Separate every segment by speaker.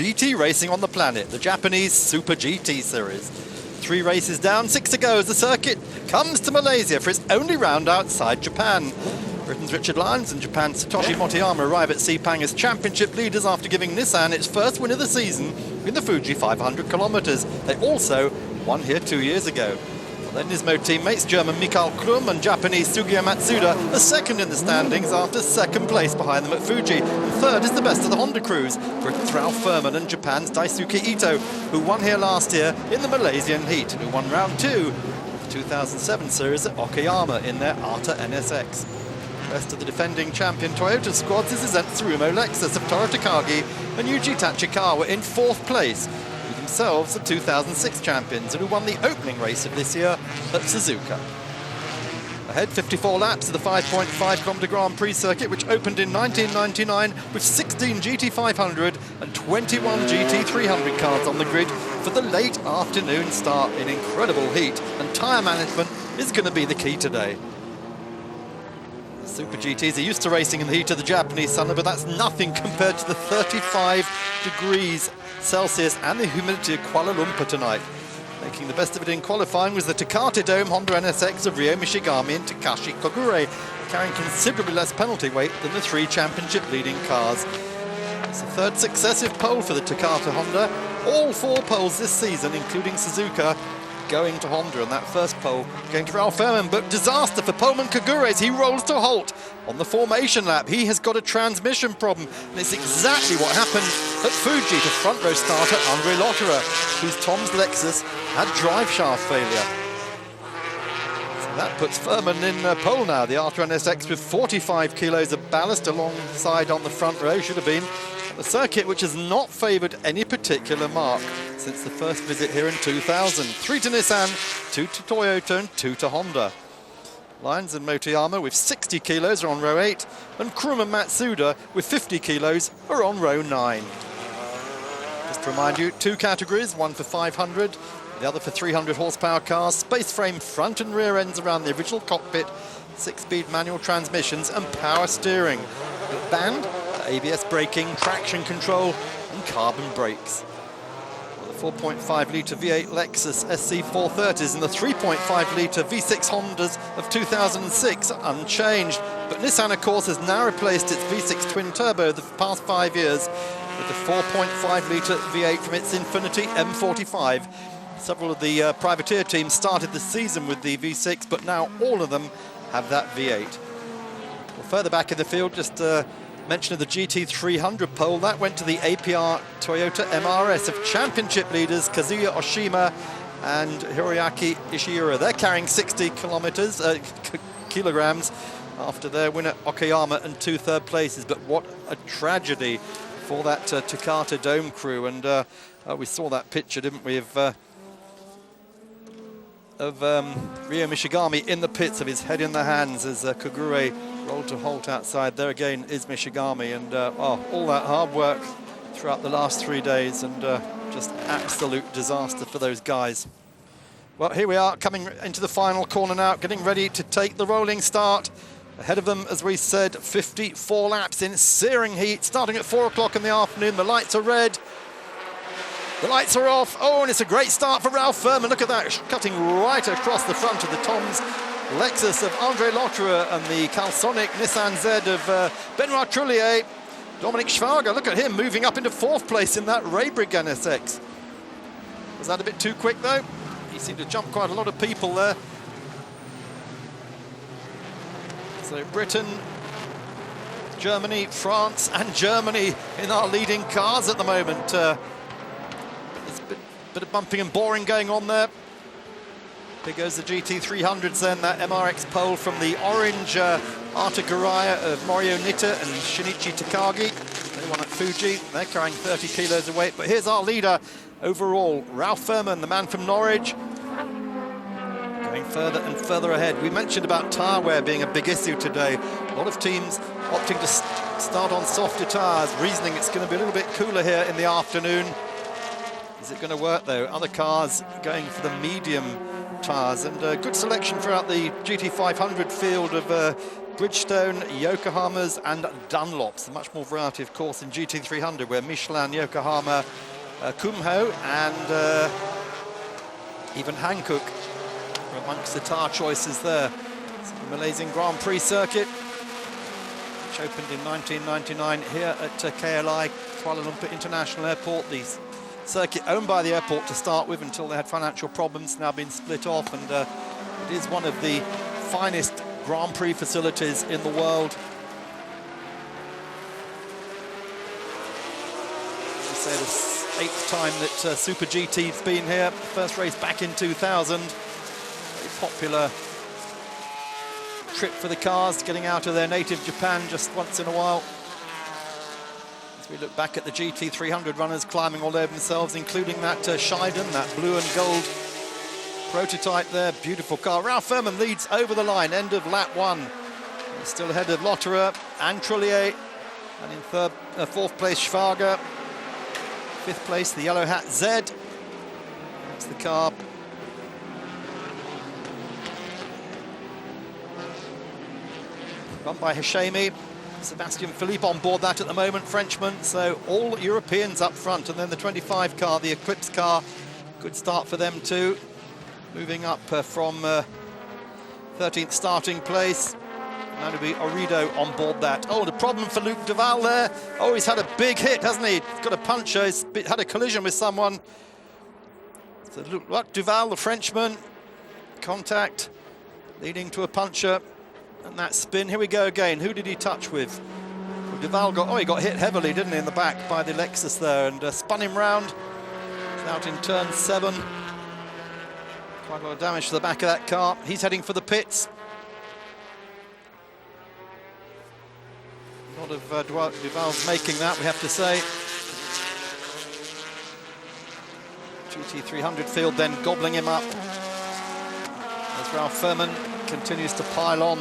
Speaker 1: GT racing on the planet, the Japanese Super GT Series. 3 races down, 6 to go as the circuit comes to Malaysia for its only round outside Japan. Britain's Richard Lyons and Japan's Satoshi Motoyama arrive at Sepang as championship leaders after giving Nissan its first win of the season in the Fuji 500 kilometers. They also won here 2 years ago. Well, then Nismo teammates German Mikael Krum and Japanese Sugiya Matsuda are second in the standings after second place behind them at Fuji. And third is the best of the Honda crews, Britain's Ralph Furman and Japan's Daisuke Ito, who won here last year in the Malaysian heat and who won round 2 of the 2007 series at Okayama in their Arta NSX. The rest of the defending champion Toyota squads is Tsurumo Lexus of Toru Takagi and Yuji Tachikawa in 4th place, who themselves are 2006 champions and who won the opening race of this year at Suzuka. Ahead, 54 laps of the 5.5km Grand Prix circuit, which opened in 1999 with 16 GT500 and 21 GT300 cars on the grid for the late afternoon start in incredible heat, and tyre management is going to be the key today. Super GTs are used to racing in the heat of the Japanese summer, but that's nothing compared to the 35 degrees Celsius and the humidity of Kuala Lumpur tonight. Making the best of it in qualifying was the Takata Dome Honda NSX of Ryo Mishigami and Takashi Kogure, carrying considerably less penalty weight than the 3 championship leading cars. It's the 3rd successive pole for the Takata Honda. All 4 poles this season, including Suzuka, going to Honda, and that first pole going to Ralph Furman, but disaster for poleman Kagure as he rolls to a halt on the formation lap. He has got a transmission problem, and it's exactly what happened at Fuji to front row starter Andre Lotterer, whose Tom's Lexus had drive shaft failure. So that puts Furman in pole now. The Arta NSX with 45 kilos of ballast alongside on the front row should have been at the circuit, which has not favoured any particular mark since the first visit here in 2000. 3 to Nissan, 2 to Toyota and 2 to Honda. Lyons and Motoyama with 60 kilos are on row 8, and Krum and Matsuda with 50 kilos are on row 9. Just to remind you, 2 categories, one for 500, the other for 300 horsepower cars, space frame front and rear ends around the original cockpit, 6-speed manual transmissions and power steering. But banned ABS braking, traction control and carbon brakes. 4.5-litre V8 Lexus SC430s and the 3.5-litre V6 Hondas of 2006 are unchanged. But Nissan, of course, has now replaced its V6 twin-turbo the past 5 years with the 4.5-litre V8 from its Infiniti M45. Several of the privateer teams started the season with the V6, but now all of them have that V8. Well, further back in the field, just mention of the GT300 pole, that went to the APR Toyota MRS of championship leaders Kazuya Oshima and Hiroyuki Ishiura. They're carrying 60 kilograms after their win at Okayama and 2 third places. But what a tragedy for that Takata Dome crew. And we saw that picture, didn't we, of Ryo Mishigami in the pits of his head in the hands as Kogure rolled to halt outside. There again is Mishigami, and all that hard work throughout the last 3 days, and just absolute disaster for those guys. Well, here we are coming into the final corner now, getting ready to take the rolling start. Ahead of them, as we said, 54 laps in searing heat, starting at 4 o'clock in the afternoon. The lights are red. The lights are off. Oh, and it's a great start for Ralph Furman. Look at that, cutting right across the front of the Tom's Lexus of Andre Lotterer and the Calsonic Nissan Z of Benoit Trullier. Dominic Schwager, look at him moving up into 4th place in that Raybrig NSX. Was that a bit too quick, though? He seemed to jump quite a lot of people there. So Britain, Germany, France and Germany in our leading cars at the moment. There's a bit of bumping and boring going on there. Here goes the GT300s then, that MRX pole from the orange Arta Garaya of Morio Nitta and Shinichi Takagi. They won at Fuji. They're carrying 30 kilos of weight. But here's our leader overall, Ralph Furman, the man from Norwich, going further and further ahead. We mentioned about tyre wear being a big issue today. A lot of teams opting to start on softer tyres, reasoning it's going to be a little bit cooler here in the afternoon. Is it going to work, though? Other cars going for the medium tyres, and good selection throughout the GT500 field of Bridgestone, Yokohamas and Dunlops. Much more variety, of course, in GT300, where Michelin, Yokohama, Kumho and even Hankook are amongst the tyre choices there. So the Malaysian Grand Prix circuit, which opened in 1999 here at KLI, Kuala Lumpur International Airport. The circuit owned by the airport to start with until they had financial problems, now been split off, and it is one of the finest Grand Prix facilities in the world. We say the 8th time that Super GT's been here. First race back in 2000. Very popular trip for the cars, getting out of their native Japan just once in a while. As we look back at the GT300 runners climbing all over themselves, including that Scheiden, that blue and gold prototype there, beautiful car. Ralph Furman leads over the line, end of lap 1. He's still ahead of Lotterer and Trullier, and in fourth place Schwager. Fifth place the yellow hat Z. That's the car. Run by Hashemi. Sebastian Philippe on board that at the moment, Frenchman. So all Europeans up front, and then the 25 car, the Eclipse car. Good start for them too. Moving up from 13th starting place. That'll be Orido on board that. Oh, the problem for Luc Duval there. Oh, he's had a big hit, hasn't he? He's got a puncture. He's had a collision with someone. So Luc Duval, the Frenchman. Contact leading to a puncture. And that spin. Here we go again. Who did he touch with? Well, Duval got, he got hit heavily, didn't he, in the back by the Lexus there, and spun him round. Out in turn 7. Quite a lot of damage to the back of that car. He's heading for the pits. A lot of Duval's making that, we have to say. GT300 field then gobbling him up as Ralph Furman continues to pile on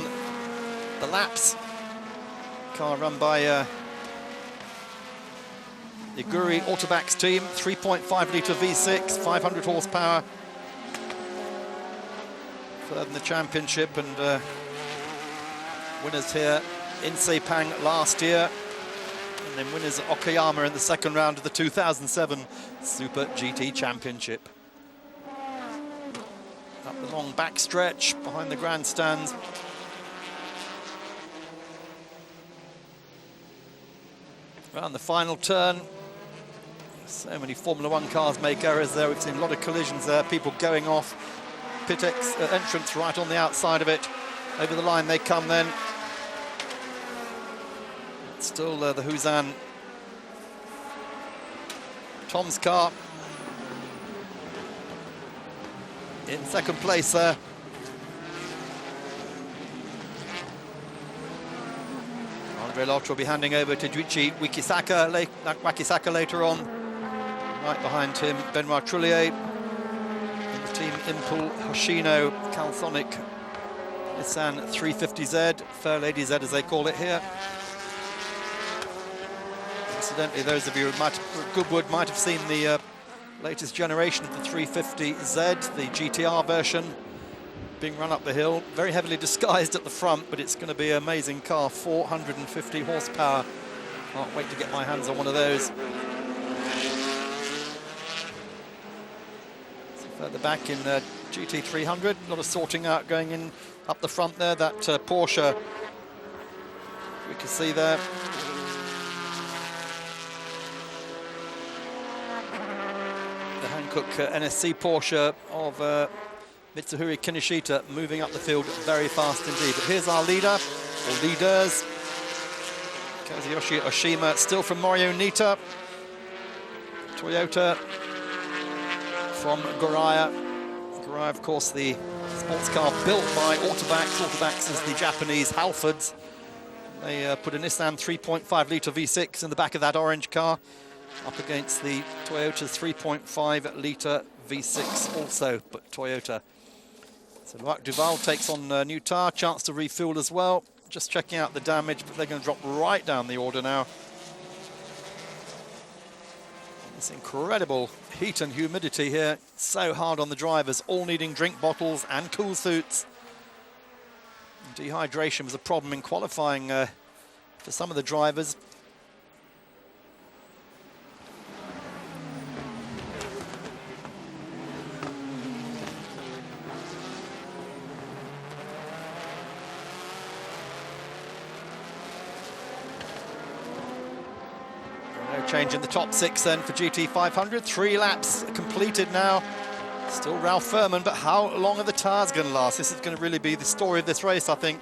Speaker 1: the laps. Car run by the Guri Autobax team, 3.5 litre V6, 500 horsepower. Third in the championship, and winners here in Sepang last year, and then winners at Okayama in the second round of the 2007 Super GT Championship. Up the long back stretch behind the grandstands. Around the final turn. So many Formula One cars make errors there. We've seen a lot of collisions there, people going off. Pit entrance right on the outside of it. Over the line they come then. Still the Huzan Tom's car in second place there. Andre Lotterer will be handing over to Juichi Wakisaka later on. Right behind him, Benoit Trullier. In the team Impul Hoshino Calsonic Nissan 350Z, Fair Lady Z as they call it here. Incidentally, those of you who Goodwood might have seen the latest generation of the 350Z, the GTR version, being run up the hill. Very heavily disguised at the front, but it's going to be an amazing car, 450 horsepower. Can't wait to get my hands on one of those. So further back in GT300, a lot of sorting out going in up the front there. That Porsche, we can see there. Hankook NSC Porsche of Mitsuhiro Kinoshita moving up the field very fast indeed. But here's our leader, or leaders. Kazuyoshi Oshima, still from Morionita. Toyota from Goraya. Goraya, of course, the sports car built by Autobax. Autobax is the Japanese Halfords. They put a Nissan 3.5 litre V6 in the back of that orange car, up against the Toyota's 3.5 litre V6 also, but Toyota. So Luc Duval takes on a new tyre, chance to refuel as well. Just checking out the damage, but they're going to drop right down the order now. This incredible heat and humidity here, so hard on the drivers, all needing drink bottles and cool suits. Dehydration was a problem in qualifying for some of the drivers. No change in the top 6 then for GT500. 3 laps completed now. Still Ralph Furman, but how long are the tyres going to last? This is going to really be the story of this race, I think.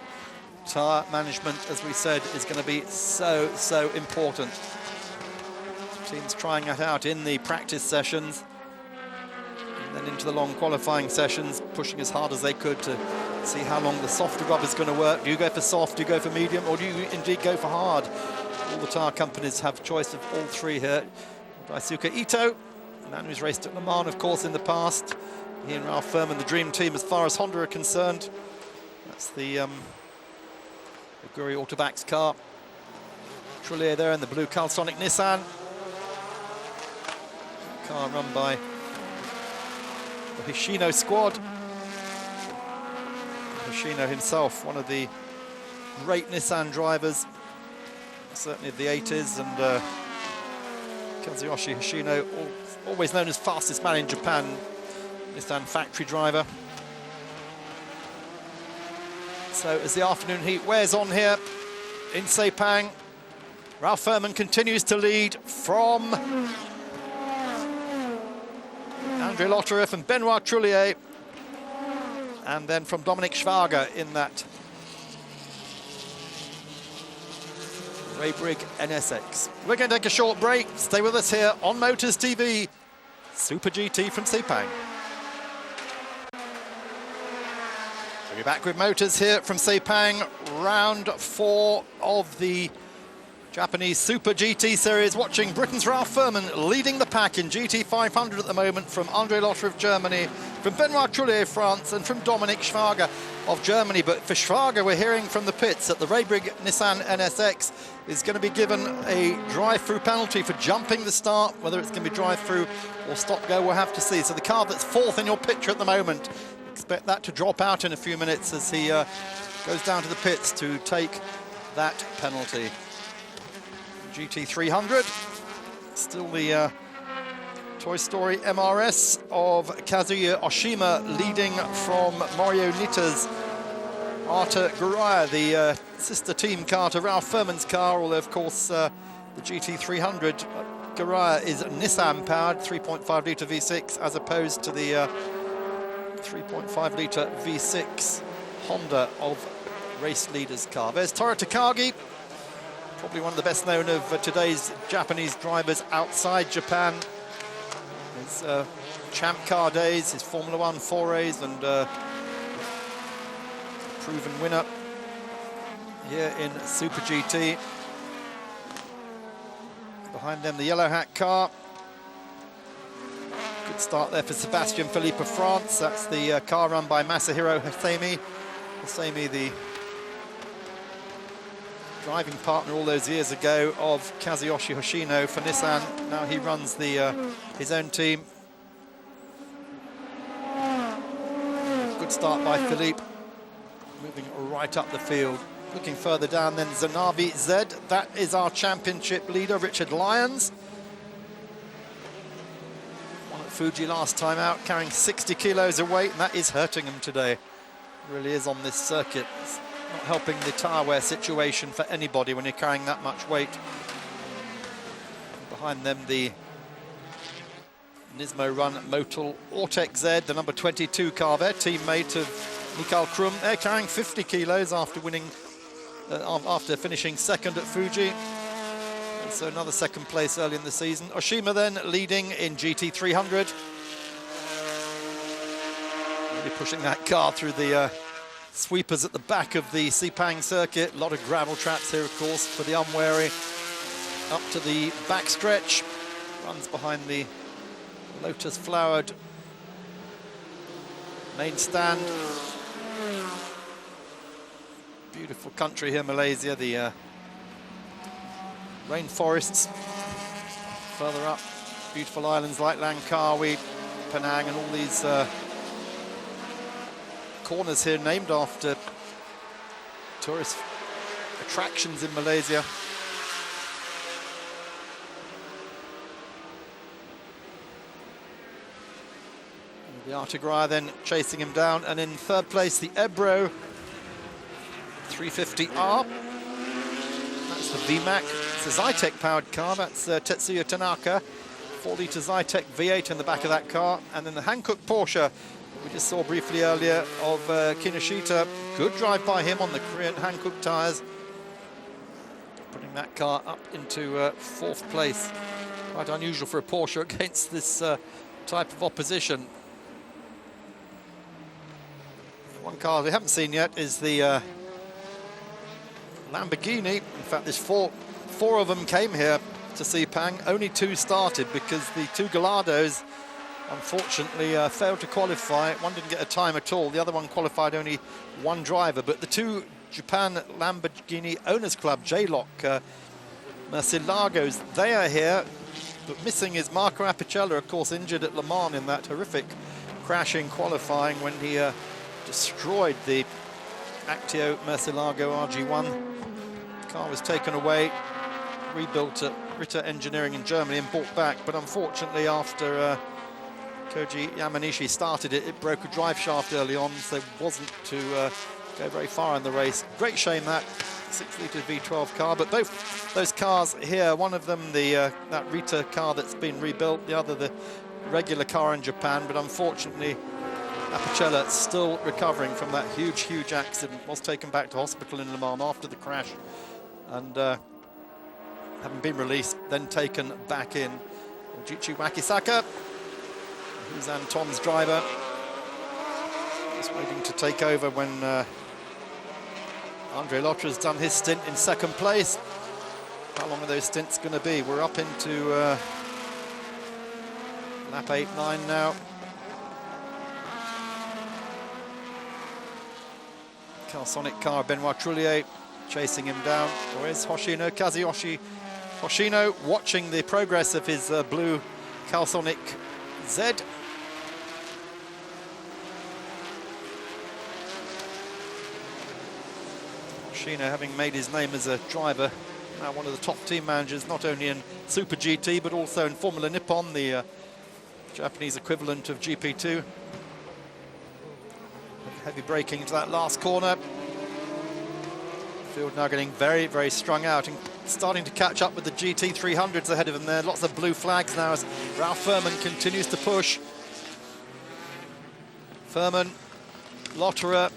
Speaker 1: Tyre management, as we said, is going to be so important. Teams trying that out in the practice sessions and then into the long qualifying sessions, pushing as hard as they could to see how long the softer rubber is going to work. Do you go for soft, do you go for medium, or do you indeed go for hard? All the tyre companies have choice of all 3 here. Daisuke Ito, a man who's raced at Le Mans, of course, in the past. He and Ralph Furman, the dream team as far as Honda are concerned. That's the Guri Autobac's car. Trullier there in the blue Calsonic Nissan. Car run by the Hoshino squad. Hoshino himself, one of the great Nissan drivers, certainly of the 80s, and Kazuyoshi Hoshino, always known as fastest man in Japan, Nissan factory driver. So as the afternoon heat wears on here in Sepang, Ralph Furman continues to lead from André Lotterer and Benoit Trullier, and then from Dominic Schwager in that Raybrig NSX. We're going to take a short break. Stay with us here on Motors TV, Super GT from Sepang. We're back with Motors here from Sepang, round 4 of the Japanese Super GT Series, watching Britain's Ralph Furman leading the pack in GT500 at the moment from André Lotterer of Germany, from Benoit Trullier of France, and from Dominic Schwager of Germany. But for Schwager, we're hearing from the pits that the Raybrig Nissan NSX is going to be given a drive-through penalty for jumping the start. Whether it's going to be drive-through or stop-go, we'll have to see. So the car that's 4th in your picture at the moment, expect that to drop out in a few minutes as he goes down to the pits to take that penalty. GT300, still the Toy Story MRS of Kazuya Oshima, leading from Mario Nita's Arta Guraya, the sister team car to Ralph Furman's car, although of course the GT300 Guraya is Nissan powered, 3.5 litre V6, as opposed to the 3.5 litre V6 Honda of race leader's car. There's Toru Takagi, probably one of the best known of today's Japanese drivers outside Japan. His champ car days, his Formula 1 forays, and proven winner here in Super GT. Behind them, the yellow hat car. Good start there for Sebastian Philippe of France. That's the car run by Masahiro Hosemi. Hosemi, the driving partner all those years ago of Kazuyoshi Hoshino for Nissan. Now he runs the his own team. Good start by Philippe, moving right up the field. Looking further down then, Zanavi Z. That is our championship leader, Richard Lyons. Won at Fuji last time out, carrying 60 kilos of weight, and that is hurting him today. Really is on this circuit. It's not helping the tyre wear situation for anybody when you're carrying that much weight. Behind them, the Nismo Run Motul Ortec Z, the number 22 car there, teammate of Mikael Krum. They're carrying 50 kilos after winning, after finishing second at Fuji. And so another second place early in the season. Oshima then leading in GT300. Really pushing that car through the sweepers at the back of the Sepang circuit. A lot of gravel traps here, of course, for the unwary. Up to the backstretch. Runs behind the lotus flowered main stand. Beautiful country here, Malaysia. The rainforests further up. Beautiful islands like Langkawi, Penang, and all these corners here named after tourist attractions in Malaysia. The Artigraya then chasing him down, and in third place the Ebro 350R. That's the VMAC. It's a Zytek powered car. That's Tetsuya Tanaka. 4-litre Zytek V8 in the back of that car. And then the Hankook Porsche we just saw briefly earlier of Kinoshita. Good drive by him on the Korean Hankook tyres, putting that car up into fourth place. Quite unusual for a Porsche against this type of opposition. One car we haven't seen yet is the Lamborghini. In fact, there's four of them came here to Sepang. Only 2 started because the 2 Galados unfortunately failed to qualify. One didn't get a time at all. The other one qualified only 1 driver. But the 2 Japan Lamborghini Owners Club, J-Lock Murciélagos, they are here. But missing is Marco Apicella, of course, injured at Le Mans in that horrific crash in qualifying when he destroyed the Actio Murciélago RG1. The car was taken away, rebuilt at Ritter Engineering in Germany and brought back. But unfortunately, after Koji Yamanishi started it, it broke a drive shaft early on, so it wasn't to go very far in the race. Great shame that 6-litre V12 car, but both those cars here, one of them that Rita car that's been rebuilt, the other the regular car in Japan. But unfortunately, Apicella still recovering from that huge accident, was taken back to hospital in Le Mans after the crash, and having been released, then taken back in. Ojichi Wakisaka, who's Anton's driver, just waiting to take over when Andre Lotra's done his stint in second place. How long are those stints going to be? We're up into lap 8-9 now. Calsonic car, Benoit Trullier chasing him down. Or is Hoshino Kazuyoshi Hoshino watching the progress of his blue Calsonic Z. Hoshino, having made his name as a driver, now one of the top team managers, not only in Super GT but also in Formula Nippon, the Japanese equivalent of GP2. Heavy braking into that last corner. Field now getting very strung out and starting to catch up with the GT300s ahead of him there. Lots of blue flags now as Ralph Furman continues to push. Furman, Lotterer,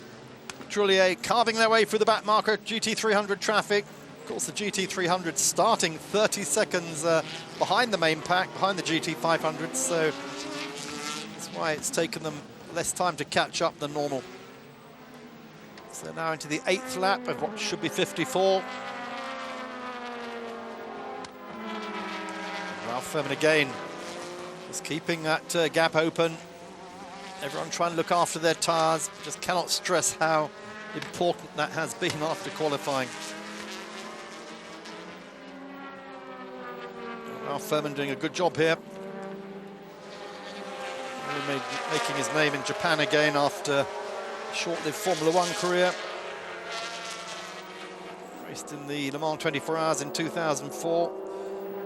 Speaker 1: Trullier carving their way through the back marker GT300 traffic. Of course, the GT300 starting 30 seconds behind the main pack, behind the GT500, so that's why it's taken them less time to catch up than normal. So now into the 8th lap of what should be 54. Ralph Furman again, just keeping that gap open. Everyone trying to look after their tyres. Just cannot stress how important that has been after qualifying. Ralph Furman doing a good job here. Making his name in Japan again after a short-lived Formula One career. Raced in the Le Mans 24 Hours in 2004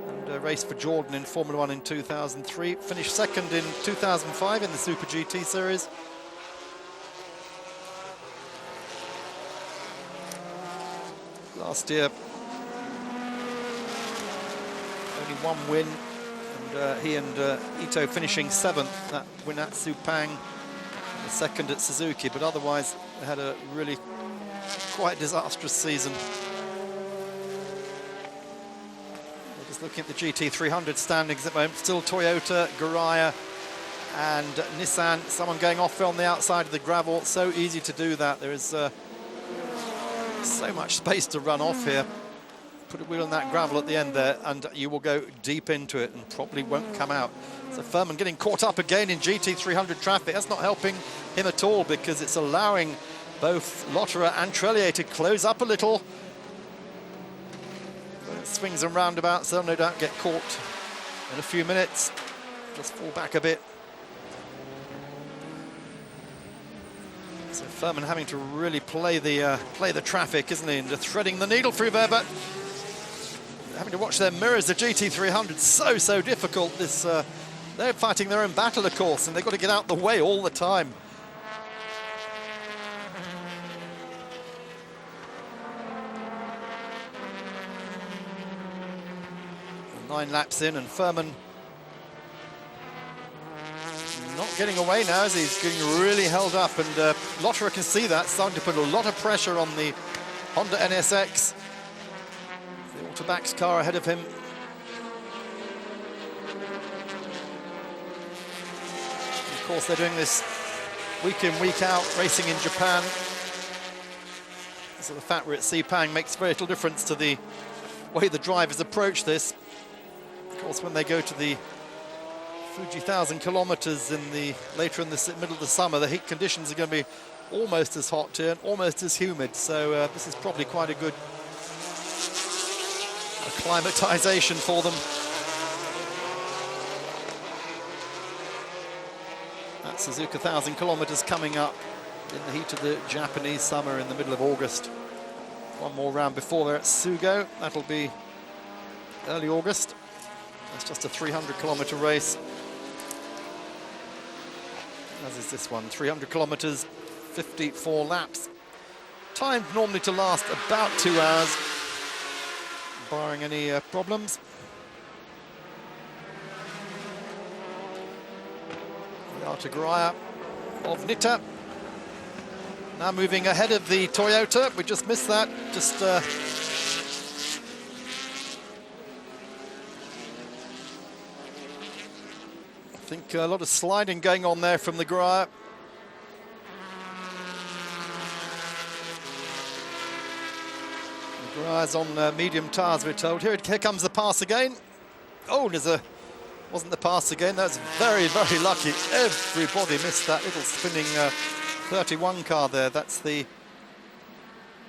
Speaker 1: and raced for Jordan in Formula One in 2003. Finished second in 2005 in the Super GT series. Last year, only 1 win. He and Ito finishing 7th, that win at Sepang, the 2nd at Suzuki, but otherwise they had a really quite disastrous season. We're just looking at the GT300 standings at the moment. Still Toyota, Guraya and Nissan. Someone going off on the outside of the gravel. So easy to do that. There is so much space to run off here. Put a wheel on that gravel at the end there and you will go deep into it and probably won't come out. So Furman getting caught up again in GT300 traffic. That's not helping him at all because it's allowing both Lotterer and Trellier to close up a little. Swings and roundabouts, they'll no doubt get caught in a few minutes. Just fall back a bit. So Furman having to really play the traffic, isn't he? And just threading the needle through there, but having to watch their mirrors. The GT300 so difficult. They're fighting their own battle, of course, and they've got to get out the way all the time. 9 laps in, and Furman not getting away now as he's getting really held up, and Lotterer can see that, starting to put a lot of pressure on the Honda NSX. The Autobacks car ahead of him. Of course, they're doing this week in, week out, racing in Japan. So the fact we're at Sepang makes very little difference to the way the drivers approach this. Of course, when they go to the Fuji 1,000 kilometers later in the middle of the summer, the heat conditions are going to be almost as hot here and almost as humid. So this is probably quite a good acclimatization for them. That Suzuka 1,000 kilometers coming up in the heat of the Japanese summer in the middle of August. One more round before they're at Sugo. That'll be early August. That's just a 300-kilometer race. As is this one, 300 kilometers, 54 laps. Timed normally to last about 2 hours, barring any problems. Artagaya of Nitta. Now moving ahead of the Toyota. We just missed that. I think a lot of sliding going on there from the Graya. The Graya's on medium tyres, we're told. Here comes the pass again. Oh, wasn't the pass again. That's very lucky. Everybody missed that little spinning 31 car there. That's the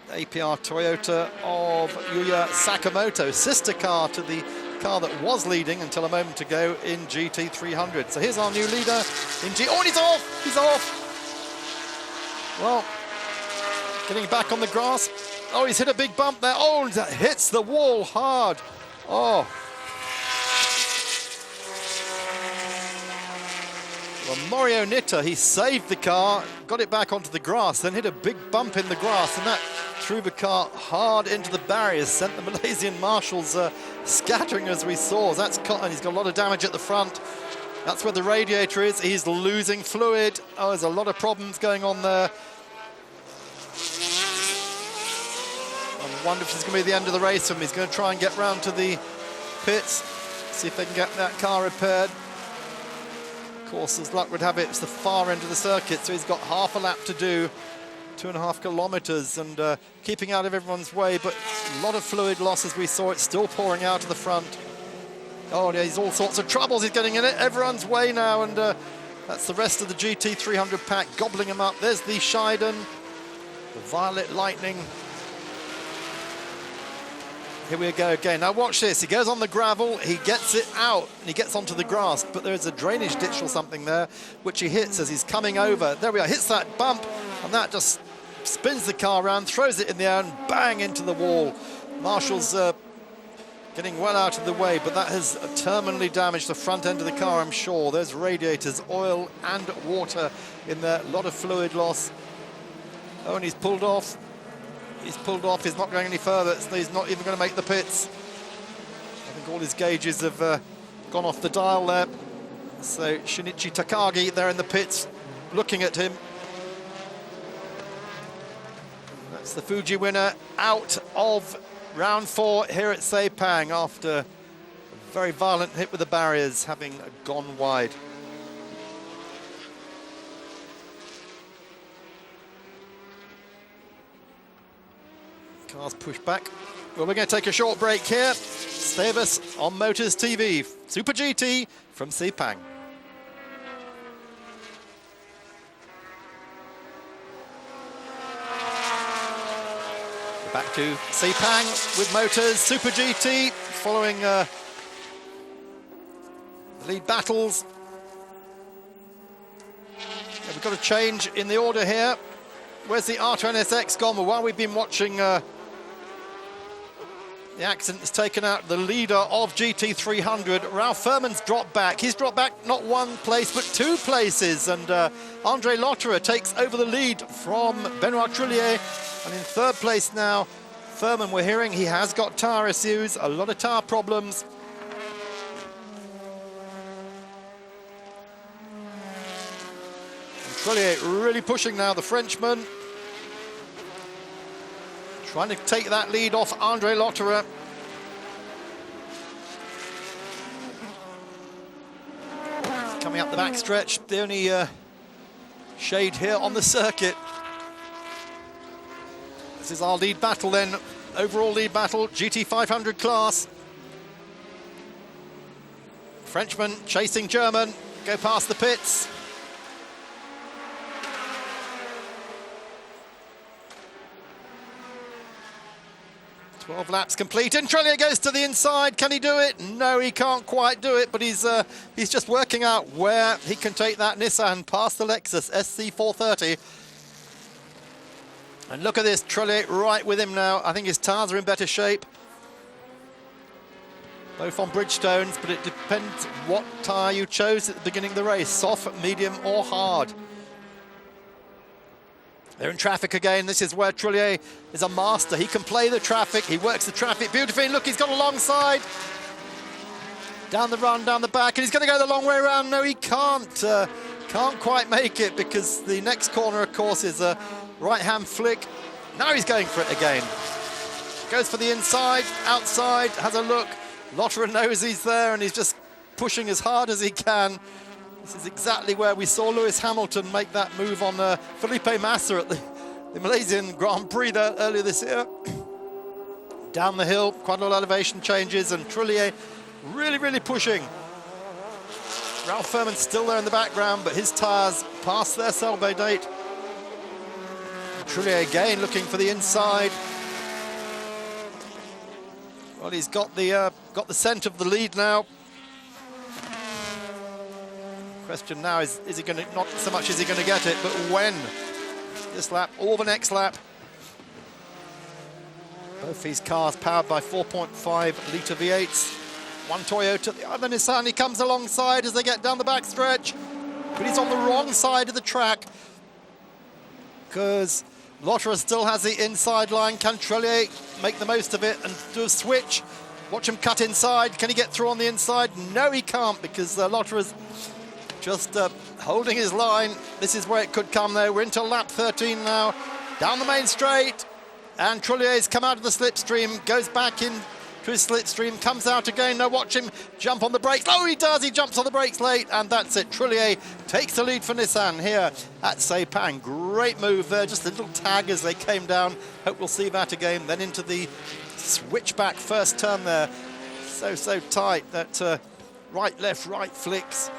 Speaker 1: APR Toyota of Yuya Sakamoto, sister car to the car that was leading until a moment ago in GT300. So here's our new leader in Oh, and he's off! He's off! Well, getting back on the grass. Oh, he's hit a big bump there. Oh, that hits the wall hard. Oh. Well, Morio Nitta, he saved the car, got it back onto the grass, then hit a big bump in the grass, and that threw the car hard into the barriers, sent the Malaysian marshals scattering as we saw. And he's got a lot of damage at the front. That's where the radiator is. He's losing fluid. Oh, there's a lot of problems going on there. I wonder if it's going to be the end of the race for him. He's going to try and get round to the pits, see if they can get that car repaired. Of course, as luck would have it, it's the far end of the circuit, so he's got half a lap to do, 2.5 kilometers, and keeping out of everyone's way, but a lot of fluid loss as we saw. It's still pouring out of the front. Oh, yeah, he's all sorts of troubles. He's getting in everyone's way now, and that's the rest of the GT300 pack gobbling him up. There's the Scheiden, the Violet Lightning. Here we go again. Now watch this. He goes on the gravel, he gets it out, and he gets onto the grass, but there's a drainage ditch or something there, which he hits as he's coming over. There we are, hits that bump, and that just spins the car around, throws it in the air, and bang into the wall. Marshall's getting well out of the way, but that has terminally damaged the front end of the car, I'm sure. There's radiators, oil, and water in there. A lot of fluid loss. Oh, and he's pulled off. He's pulled off, he's not going any further, so he's not even going to make the pits. I think all his gauges have gone off the dial there. So Shinichi Takagi there in the pits, looking at him. That's the Fuji winner out of round 4 here at Sepang after a very violent hit with the barriers, having gone wide. Cars pushed back. Well, we're going to take a short break here. Stay with us on Motors TV. Super GT from Sepang. We're back to Sepang with Motors Super GT following the lead battles. We've got a change in the order here. Where's the R2NSX gone? Well, while we've been watching the accident has taken out the leader of GT300. Ralph Furman's dropped back. He's dropped back not one place, but 2 places. And Andre Lotterer takes over the lead from Benoit Trullier. And in 3rd place now, Furman, we're hearing he has got tyre issues, a lot of tyre problems. And Trullier really pushing now, the Frenchman. Trying to take that lead off Andre Lotterer. Coming up the backstretch, the only shade here on the circuit. This is our lead battle then, overall lead battle, GT500 class. Frenchman chasing German, go past the pits. 12 laps complete, and Trullier goes to the inside. Can he do it? No, he can't quite do it, but he's just working out where he can take that Nissan past the Lexus SC430. And look at this, Trullier right with him now. I think his tyres are in better shape. Both on Bridgestones, but it depends what tyre you chose at the beginning of the race, soft, medium or hard. They're in traffic again. This is where Trullier is a master. He can play the traffic. He works the traffic beautifully. And look, he's got a long side. Down the run, down the back. And he's going to go the long way around. No, he can't. Can't quite make it because the next corner, of course, is a right-hand flick. Now he's going for it again. Goes for the inside, outside, has a look. Lotterer knows he's there and he's just pushing as hard as he can. This is exactly where we saw Lewis Hamilton make that move on Felipe Massa at the Malaysian Grand Prix earlier this year. Down the hill, quite a lot of elevation changes, and Trullier really, really pushing. Ralph Furman's still there in the background, but his tyres past their sell-by date. Trullier again looking for the inside. Well, he's got the scent of the lead now. Question now is he going to, not so much is he going to get it, but when? This lap or the next lap. Both these cars powered by 4.5 litre V8s. One Toyota, the other Nissan. He comes alongside as they get down the back stretch, but he's on the wrong side of the track because Lotterer still has the inside line. Can Trullier make the most of it and do a switch? Watch him cut inside. Can he get through on the inside? No, he can't, because Lotterer's just holding his line. This is where it could come, though. We're into lap 13 now. Down the main straight. And Trullier's come out of the slipstream, goes back in to his slipstream, comes out again. Now watch him jump on the brakes. Oh, he does. He jumps on the brakes late. And that's it. Trullier takes the lead for Nissan here at Sepang. Great move there. Just a little tag as they came down. Hope we'll see that again. Then into the switchback first turn there. So tight that right, left, right flicks.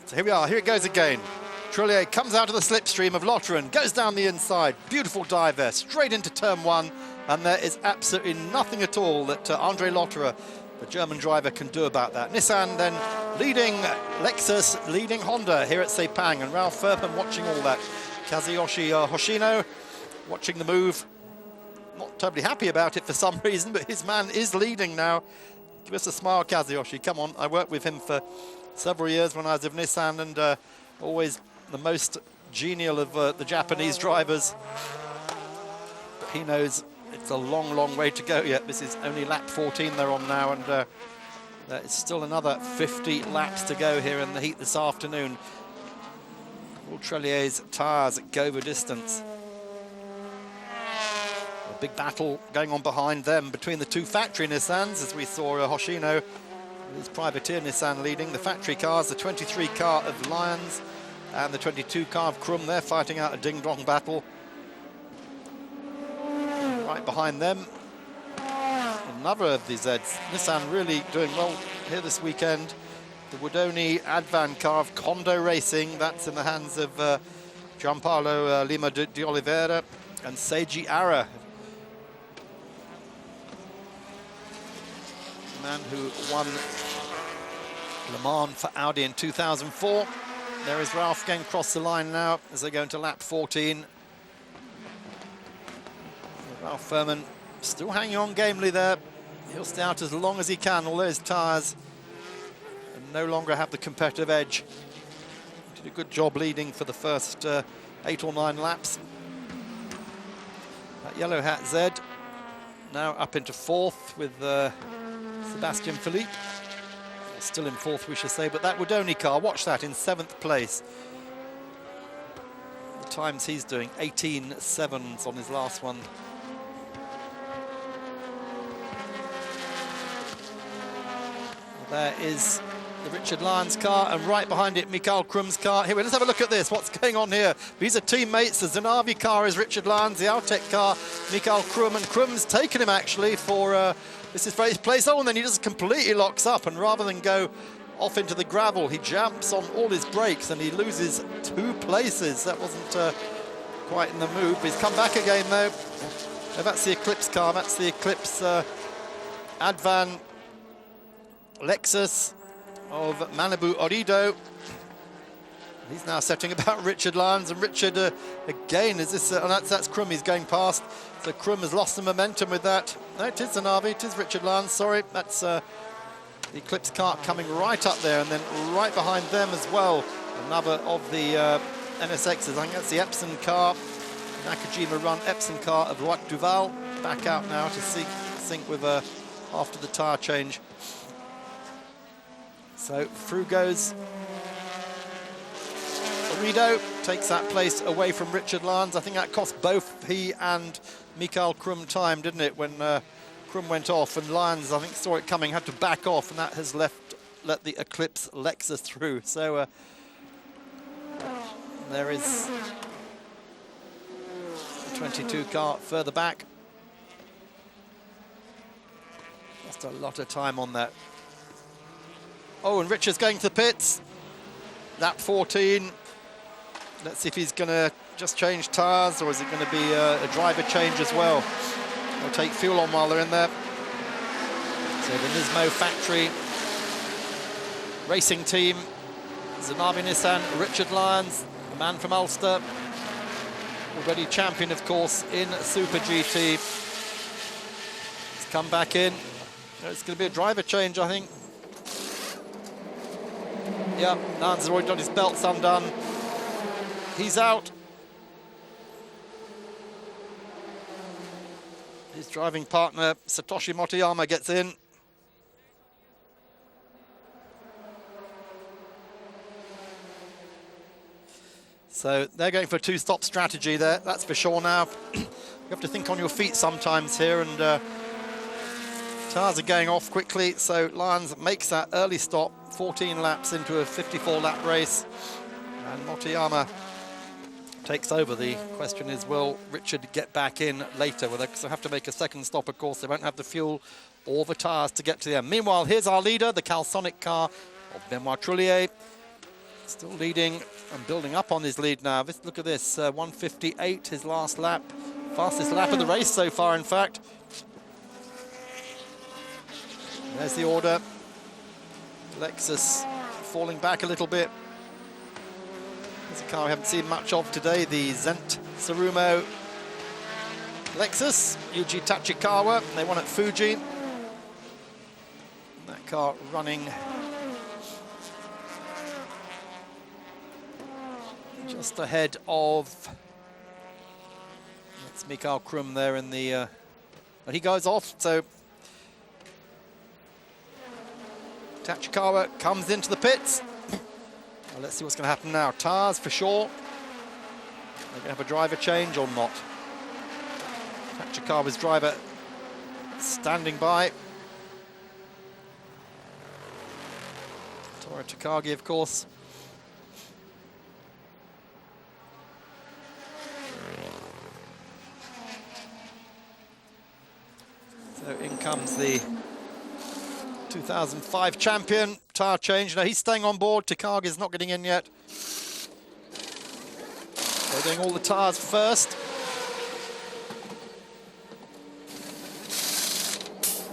Speaker 1: So here we are, here it goes again. Trullier comes out of the slipstream of Lotterer and goes down the inside. Beautiful dive there, straight into turn one. And there is absolutely nothing at all that Andre Lotterer, the German driver, can do about that. Nissan then leading Lexus, leading Honda here at Sepang. And Ralph Furman watching all that. Kazuyoshi Hoshino watching the move. Not terribly happy about it for some reason, but his man is leading now. Give us a smile, Kazuyoshi. Come on, I worked with him for several years when I was with Nissan, and always the most genial of the Japanese drivers. But he knows it's a long, long way to go yet. This is only lap 14 they're on now, and there is still another 50 laps to go here in the heat this afternoon. All Trullier's tyres go the distance. A big battle going on behind them between the two factory Nissans, as we saw Hoshino, his privateer Nissan leading. The factory cars, the 23 car of Lions and the 22 car of Krum, they're fighting out a ding-dong battle. Right behind them, another of the Zeds. Nissan really doing well here this weekend. The Woodoni Advan car of Kondo Racing, that's in the hands of Gianpaolo Lima de Oliveira and Seiji Ara. man who won Le Mans for Audi in 2004. There is Ralph going across the line now as they go into lap 14. Ralph Furman still hanging on gamely there. He'll stay out as long as he can, although his tyres no longer have the competitive edge. He did a good job leading for the first 8 or 9 laps. That yellow hat Zed now up into 4th with Sebastian Philippe. Still in 4th, we should say, but that Woodoni car, watch that, in 7th place. The times he's doing, 18.7s on his last one. There is the Richard Lyons car, and right behind it, Mikael Krum's car. Here, let's have a look at this. What's going on here? These are teammates. The Zanavi car is Richard Lyons, the Altec car, Mikael Krum, and Krum's taken him actually for this is for his place. Oh, and then he just completely locks up, and rather than go off into the gravel, he jumps on all his brakes and he loses 2 places. That wasn't quite in the move. He's come back again though. Oh, that's the Eclipse car. That's the Eclipse Advan Lexus of Malibu Orido. He's now setting about Richard Lyons, and Richard again is this, and that's Krum he's going past. So Krum has lost the momentum with that. No, it is Zanavi, it is Richard Lyons, sorry. That's the Eclipse car coming right up there, and then right behind them as well, another of the NSXs. I think that's the Epson car, Nakajima run Epson car of Roit Duval. Back out now to sync with after the tyre change. So through goes Orido, takes that place away from Richard Lyons. I think that cost both he and Mikael Krum time, didn't it, when Krum went off, and Lyons, I think, saw it coming, had to back off, and that has let the Eclipse Lexus through. So there is the 22 car further back. Lost a lot of time on that. Oh, and Richard's going to the pits. Lap 14. Let's see if he's going to just change tyres, or is it going to be a driver change as well? They'll take fuel on while they're in there. So the Nismo factory racing team, Zanavi Nissan, Richard Lyons, a man from Ulster, already champion, of course, in Super GT. He's come back in. It's going to be a driver change, I think. Yeah, Lyons has already got his belts undone. He's out. His driving partner, Satoshi Motoyama, gets in. So they're going for a 2-stop strategy there, that's for sure now. You have to think on your feet sometimes here, and tyres are going off quickly, so Lyons makes that early stop, 14 laps into a 54-lap race, and Motoyama takes over. The question is, will Richard get back in later? Well, they'll have to make a second stop, of course. They won't have the fuel or the tyres to get to the end. Meanwhile, here's our leader, the Calsonic car of Benoit Trullier. Still leading and building up on his lead now. Look at this, 1:58, his last lap. Fastest lap of the race so far, in fact. There's the order. Lexus falling back a little bit. There's a car we haven't seen much of today, the Zent Tsurumo Lexus, Yuji Tachikawa. They won at Fuji. That car running just ahead of, that's Mikael Krum there in the, but he goes off, so Tachikawa comes into the pits. Well, let's see what's going to happen now. Tyres for sure. They're going to have a driver change or not. Tachikawa's driver standing by. Toru Takagi, of course. So in comes the 2005 champion. Tyre change. Now he's staying on board. Takagi's not getting in yet. They're doing all the tyres first.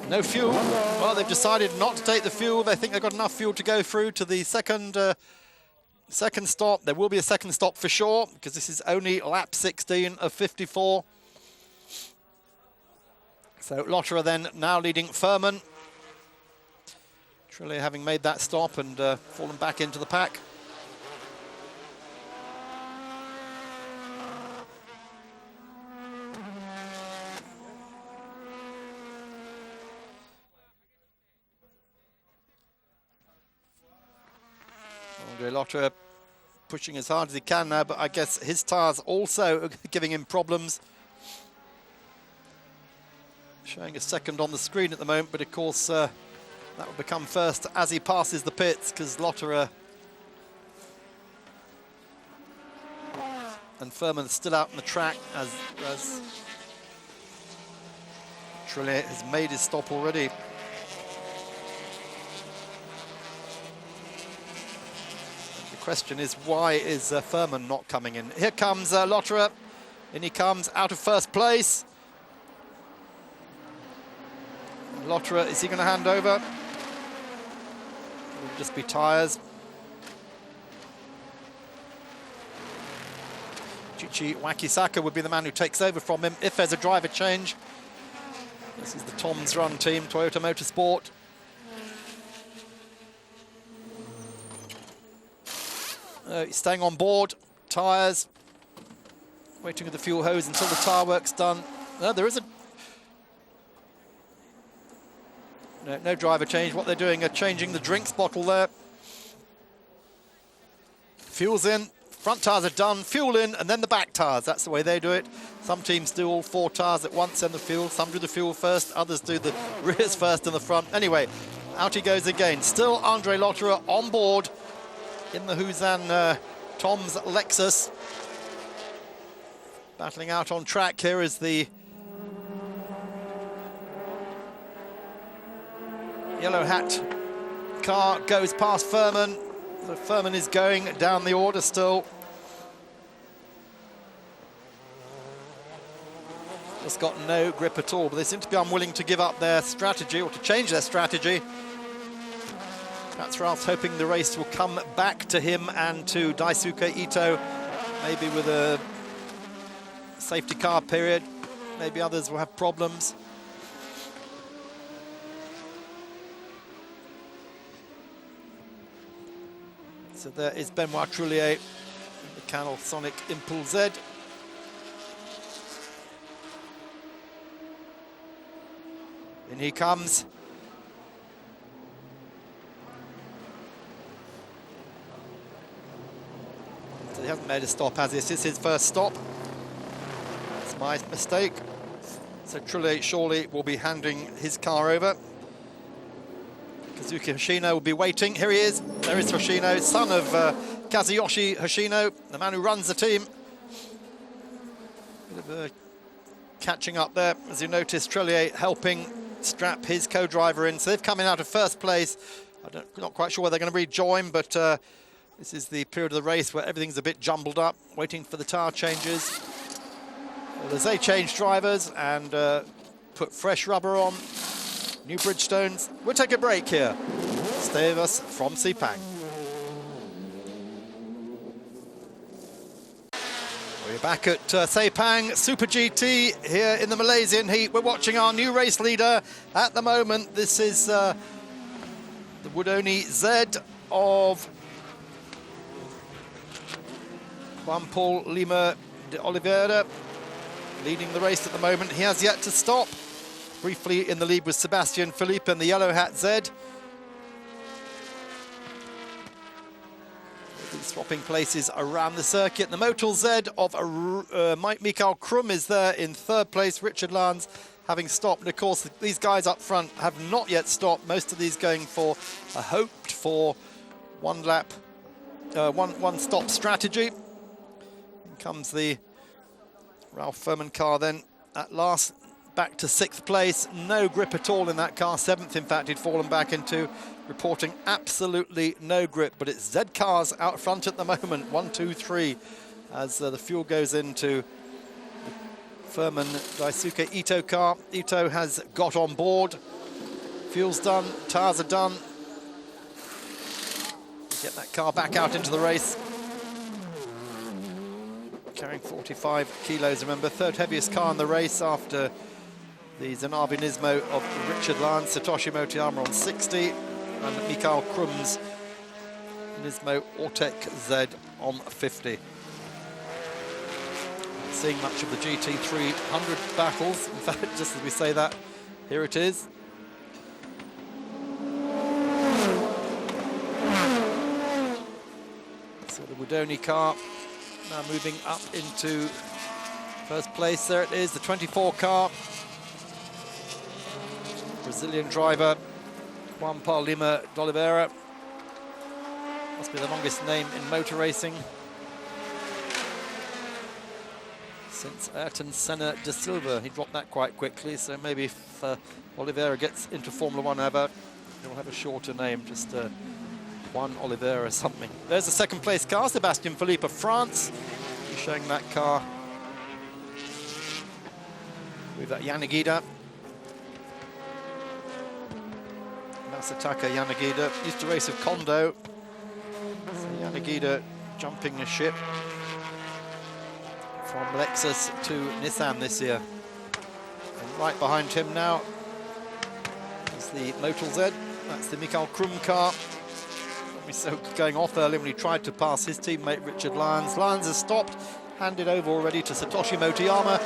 Speaker 1: No fuel. Well, they've decided not to take the fuel. They think they've got enough fuel to go through to the second stop. There will be a second stop for sure, because this is only lap 16 of 54. So Lotterer then now leading Furman. Trillier having made that stop and fallen back into the pack. Andre Lotterer pushing as hard as he can now, but I guess his tyres also giving him problems. Showing a second on the screen at the moment, but of course that will become first as he passes the pits, because Lotterer and Furman still out on the track as Trillier has made his stop already. The question is, why is Furman not coming in? Here comes Lotterer, in he comes out of first place. Lotterer, is he going to hand over? It'll just be tyres. Chichi Wakisaka would be the man who takes over from him if there's a driver change. This is the Tom's Run team, Toyota Motorsport. He's staying on board. Tyres. Waiting with the fuel hose until the tyre work's done. There is a... No driver change. What they're doing are changing the drinks bottle there. Fuel's in. Front tyres are done. Fuel in, and then the back tyres. That's the way they do it. Some teams do all 4 tyres at once and the fuel. Some do the fuel first. Others do the rears first and the front. Anyway, out he goes again. Still Andre Lotterer on board in the Huzan Tom's Lexus. Battling out on track. Here is the yellow hat car, goes past Furman. So Furman is going down the order still. Just got no grip at all, but they seem to be unwilling to give up their strategy or to change their strategy. That's Ralph's hoping the race will come back to him and to Daisuke Ito, maybe with a safety car period. Maybe others will have problems. So there is Benoit Trillier, the Canal Sonic Impulse Z. In he comes. So he hasn't made a stop, has he? This is his first stop. That's my mistake. So Trillier surely will be handing his car over. Kazuki Hoshino will be waiting. Here he is. There is Hoshino, son of Kazuyoshi Hoshino, the man who runs the team. Bit of catching up there. As you notice, Trillier helping strap his co-driver in. So they've come in out of first place. Not quite sure where they're going to rejoin, but this is the period of the race where everything's a bit jumbled up, waiting for the tyre changes. Well, as they change drivers and put fresh rubber on, new Bridgestones. We'll take a break here. Stay with us from Sepang. We're back at Sepang Super GT here in the Malaysian heat. We're watching our new race leader at the moment. This is the Woodoney Z of Juan Paul Lima de Oliveira, leading the race at the moment. He has yet to stop. Briefly in the lead with Sebastian Philippe and the Yellow Hat Z. Swapping places around the circuit. The Motul Z of Mikael Krum is there in third place. Richard Lans having stopped. And of course, these guys up front have not yet stopped. Most of these going for a hoped for one stop strategy. In comes the Ralph Furman car then at last. Back to 6th place, no grip at all in that car. 7th, in fact, he'd fallen back into, reporting absolutely no grip. But it's Z cars out front at the moment, 1, 2, 3, as the fuel goes into the Furman Daisuke Ito car. Ito has got on board. Fuel's done, tires are done. Get that car back out into the race. Carrying 45 kilos, remember, third heaviest car in the race after the Zanabi Nismo of Richard Lyons, Satoshi Motoyama on 60, and Mikhail Krum's Nismo Ortec Z on 50. Seeing much of the GT300 battles. In fact, just as we say that, here it is. So the Woodoni car now moving up into first place. There it is, the 24 car. Brazilian driver Juan Paulo Lima de Oliveira. Must be the longest name in motor racing since Ayrton Senna de Silva. He dropped that quite quickly, so maybe if Oliveira gets into Formula One ever, he'll have a shorter name, just Juan Oliveira or something. There's the second place car, Sebastian Philippe of France. He's showing that car with Yanagida. Masataka Yanagida used to race with Kondo. So Yanagida jumping the ship from Lexus to Nissan this year. And right behind him now is the Motul Z. That's the Mikhail Krum car. So going off early when he tried to pass his teammate Richard Lyons. Lyons has stopped, handed over already to Satoshi Motoyama.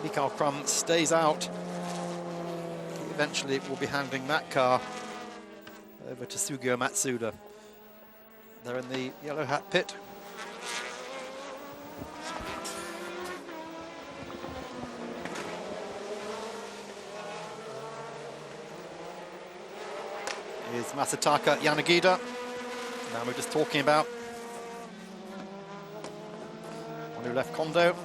Speaker 1: Mikhail Krum stays out. Eventually will be handing that car over to Sugio Matsuda. They're in the yellow hat pit. Is Masataka Yanagida. Now we're just talking about one who left Kondo.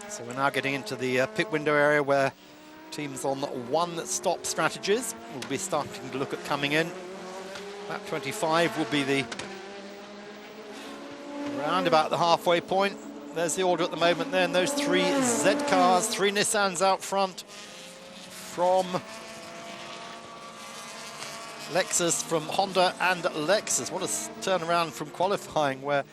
Speaker 1: So we're now getting into the pit window area where teams on one-stop strategies will be starting to look at coming in. Lap 25 will be the round about the halfway point. There's the order at the moment then. Those three Z cars, three Nissans out front from Lexus, from Honda and Lexus. What a turnaround from qualifying where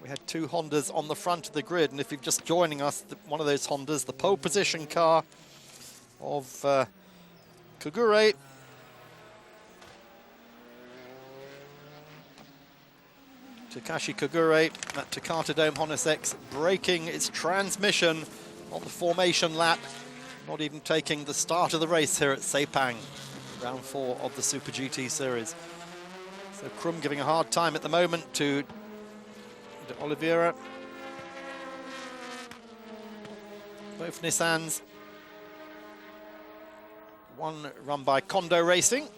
Speaker 1: we had two Hondas on the front of the grid. And if you're just joining us, one of those Hondas, the pole position car of Kagure. Takashi Kagure, that Takata Dome Honus X, breaking its transmission on the formation lap, not even taking the start of the race here at Sepang, round 4 of the Super GT Series. So Krum giving a hard time at the moment to de Oliveira. Both Nissans. One run by Kondo Racing.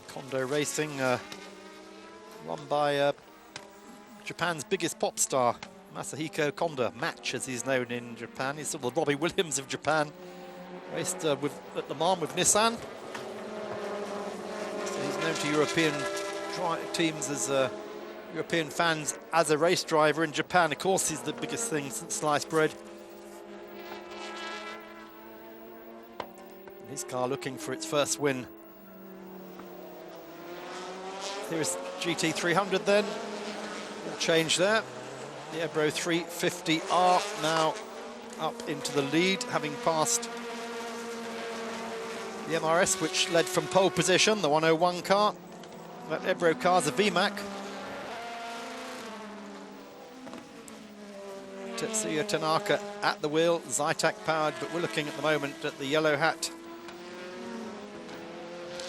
Speaker 1: Kondo Racing run by Japan's biggest pop star, Masahiko Kondo. Match, as he's known in Japan. He's sort of the Robbie Williams of Japan. Raced at Le Mans with Nissan. So he's known to European teams as European fans as a race driver. In Japan, of course, he's the biggest thing since sliced bread. And his car looking for its first win. Here's GT300 then. All change there. The Ebro 350R now up into the lead, having passed the MRS, which led from pole position, the 101 car. That Ebro car's a VMAC. Tetsuya Tanaka at the wheel, Zytac powered, but we're looking at the moment at the yellow hat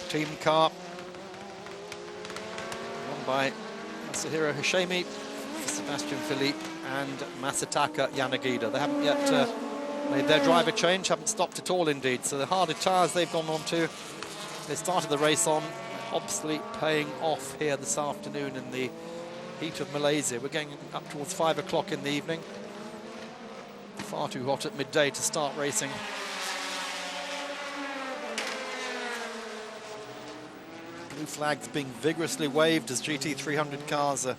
Speaker 1: team car. Run by Masahiro Hashemi, Sebastian Philippe and Masataka Yanagida. They haven't yet made their driver change, haven't stopped at all indeed. So the harder tyres they've gone on to, they started the race on, obviously paying off here this afternoon in the heat of Malaysia. We're getting up towards 5 o'clock in the evening. Far too hot at midday to start racing. Blue flags being vigorously waved as GT300 cars are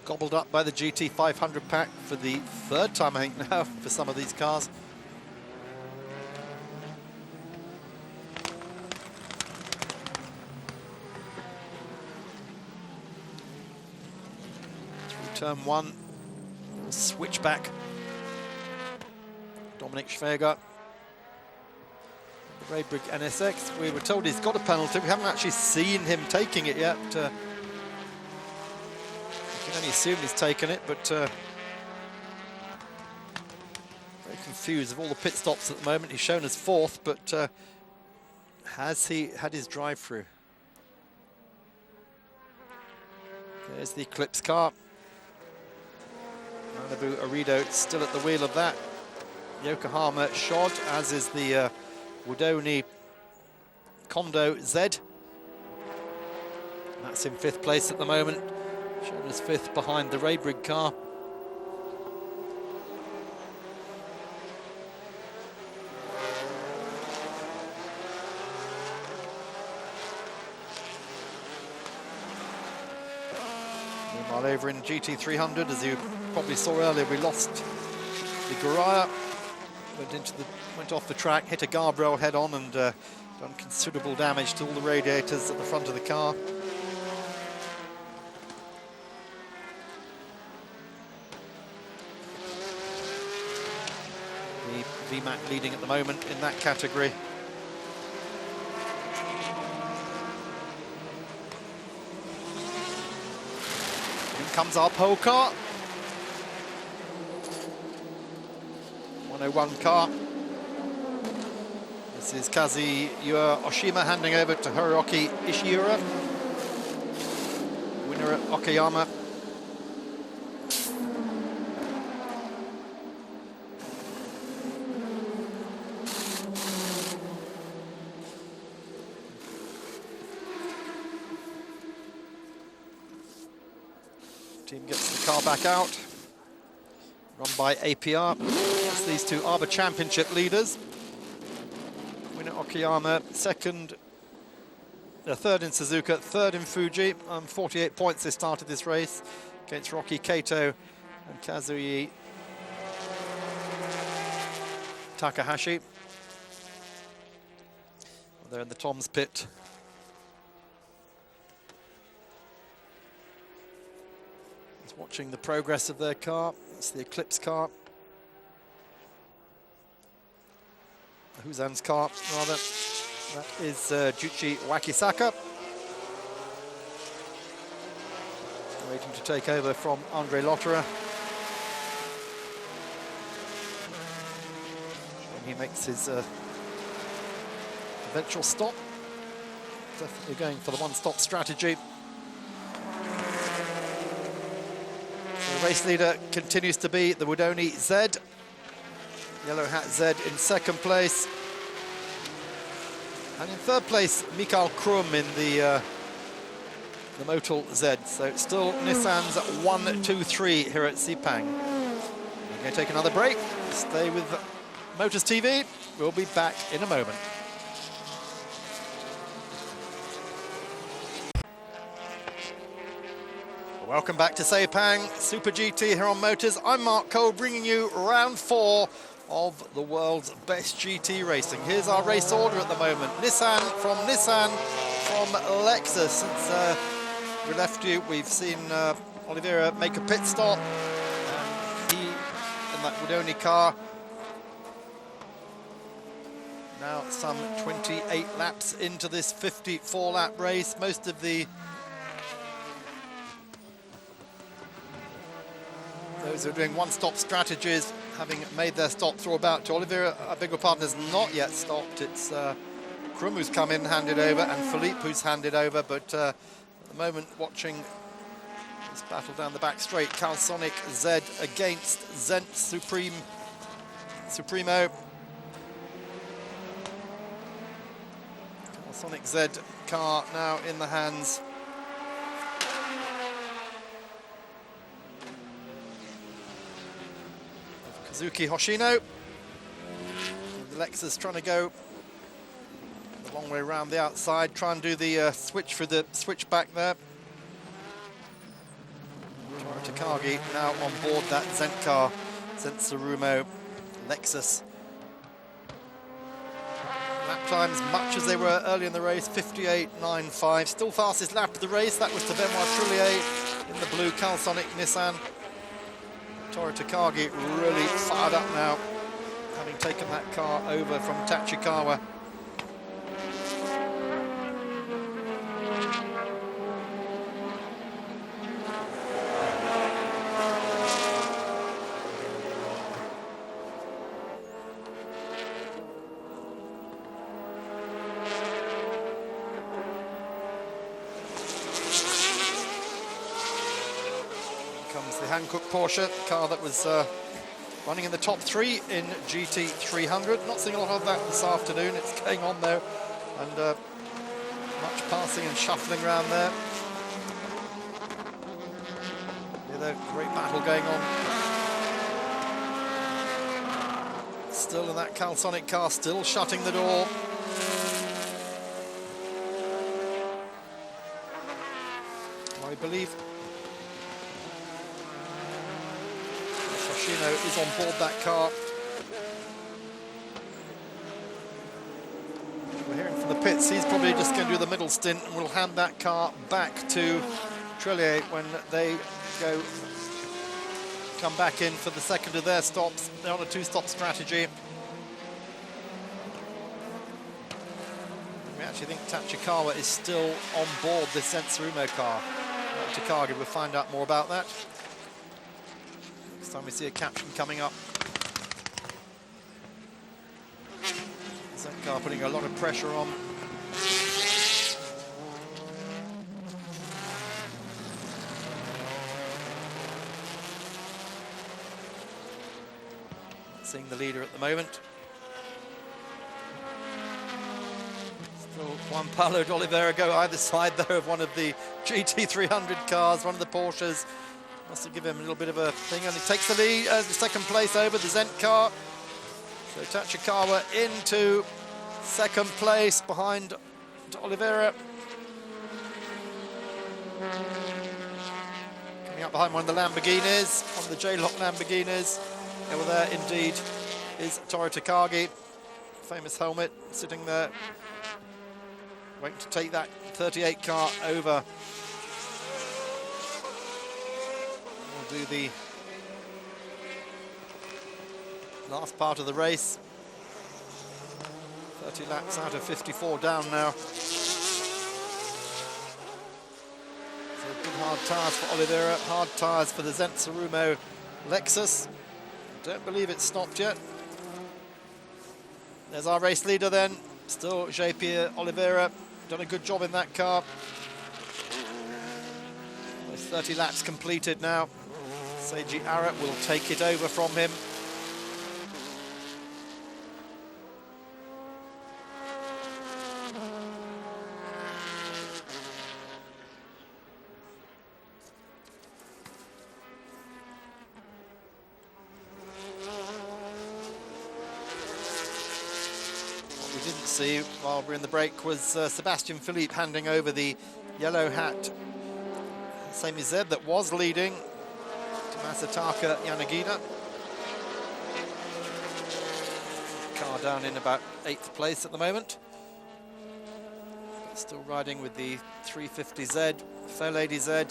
Speaker 1: Gobbled up by the GT 500 pack for the third time, I think, now for some of these cars. Through turn one, switchback. Dominic Schweger. The Raybrig NSX. We were told he's got a penalty. We haven't actually seen him taking it yet. I can only assume he's taken it, but very confused of all the pit stops at the moment. He's shown as fourth, but has he had his drive-through? There's the Eclipse car. Malibu Arido still at the wheel of that. Yokohama Shod, as is the Wudoni Kondo Z. That's in fifth place at the moment. Shown as fifth behind the Raybrig car. Meanwhile, over in GT300, as you probably saw earlier, we lost the Guraya. Went off the track, hit a guardrail head on, and done considerable damage to all the radiators at the front of the car. VMAC leading at the moment in that category. In comes our pole car. 101 car. This is Kazuya Oshima handing over to Hiroki Ishiura. Winner at Okayama. Team gets the car back out, run by APR. It's these two Arbor Championship leaders. Winner Okayama, third in Suzuka, third in Fuji. 48 points they started this race against Rocky Kato and Kazuya Takahashi. They're in the Tom's pit. Watching the progress of their car. It's the Eclipse car. Huzan's car, rather. That is Juichi Wakisaka. Waiting to take over from Andre Lotterer. When he makes his eventual stop. Definitely going for the one-stop strategy. The race leader continues to be the Wudoni Z. Yellow Hat Z in second place. And in third place, Mikael Krum in the Motul Z. So it's still Nissan's 1, 2, 3 here at Sepang. We're going to take another break. Stay with Motors TV. We'll be back in a moment. Welcome back to Sepang, Super GT here on Motors. I'm Mark Cole, bringing you round 4 of the world's best GT racing. Here's our race order at the moment. Nissan, from Lexus. Since we left you, we've seen Oliveira make a pit stop. He, in that Wudoni car, now some 28 laps into this 54-lap race. Most of those who are doing one-stop strategies, having made their stop, throw about to Oliveira. I beg your pardon, has not yet stopped. It's Krum who's come in, handed over, and Philippe who's handed over. But at the moment, watching this battle down the back straight, Calsonic Z against Zent Supremo. Calsonic Z car now in the hands Kazuki Hoshino. And the Lexus trying to go the long way around the outside, try and do the switch for the switchback there. Trying to Takagi now on board that Zent car, Zent Tsurumo Lexus. Lap times much as they were early in the race, 58.95. Still fastest lap of the race. That was to Benoit Trillier in the blue Calisonic Nissan. Toru Takagi really fired up now, having taken that car over from Tachikawa. Hankook Porsche, car that was running in the top 3 in GT 300. Not seeing a lot of that this afternoon. It's going on though, and much passing and shuffling around there. Yeah, a great battle going on. Still in that Calisonic car, still shutting the door. I believe is on board that car. We're hearing from the pits, he's probably just going to do the middle stint and we'll hand that car back to Trillier when they come back in for the second of their stops. They're on a 2-stop strategy. We actually think Tachikawa is still on board this Zent Tsurumo car. Takagi, we'll find out more about that. Next time we see a caption coming up. Zent car putting a lot of pressure on. Seeing the leader at the moment. Still Juan Paulo de Oliveira go either side there of one of the GT300 cars, one of the Porsches. Must have given him a little bit of a thing, and he takes the lead, the second place over the Zent car. So Tachikawa into second place behind de Oliveira. Coming up behind one of the Lamborghinis, one of the J-Lock Lamborghinis. Over there indeed is Toru Takagi, famous helmet, sitting there, waiting to take that 38 car over. Do the last part of the race. 30 laps out of 54 down now. So good hard tyres for Oliveira, hard tyres for the Zent Tsurumo Lexus. Don't believe it's stopped yet. There's our race leader then, still J.P. Oliveira, done a good job in that car. There's 30 laps completed now. Seiji Arat will take it over from him. What we didn't see while we're in the break was Sebastian Philippe handing over the yellow hat Semi Z that was leading to Masataka Yanagida. Car down in about 8th place at the moment. But still riding with the 350Z, Fair Lady Z.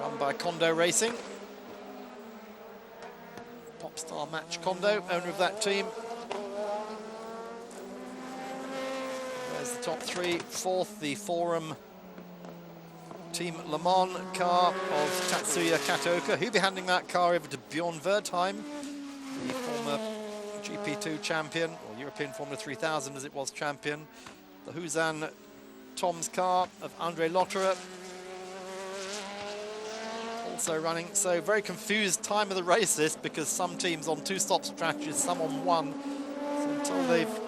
Speaker 1: Run by Kondo Racing. Popstar Match Kondo, owner of that team. There's the top 3. 4th, the Forum Team Le Mans car of Tatsuya Kataoka. He'll be handing that car over to Bjorn Wertheim, the former GP2 champion, or European Formula 3000 as it was champion. The Huzan Tom's car of Andre Lotterer also running. So very confused time of the race this, because some teams on 2-stop strategies, some on 1. So until they've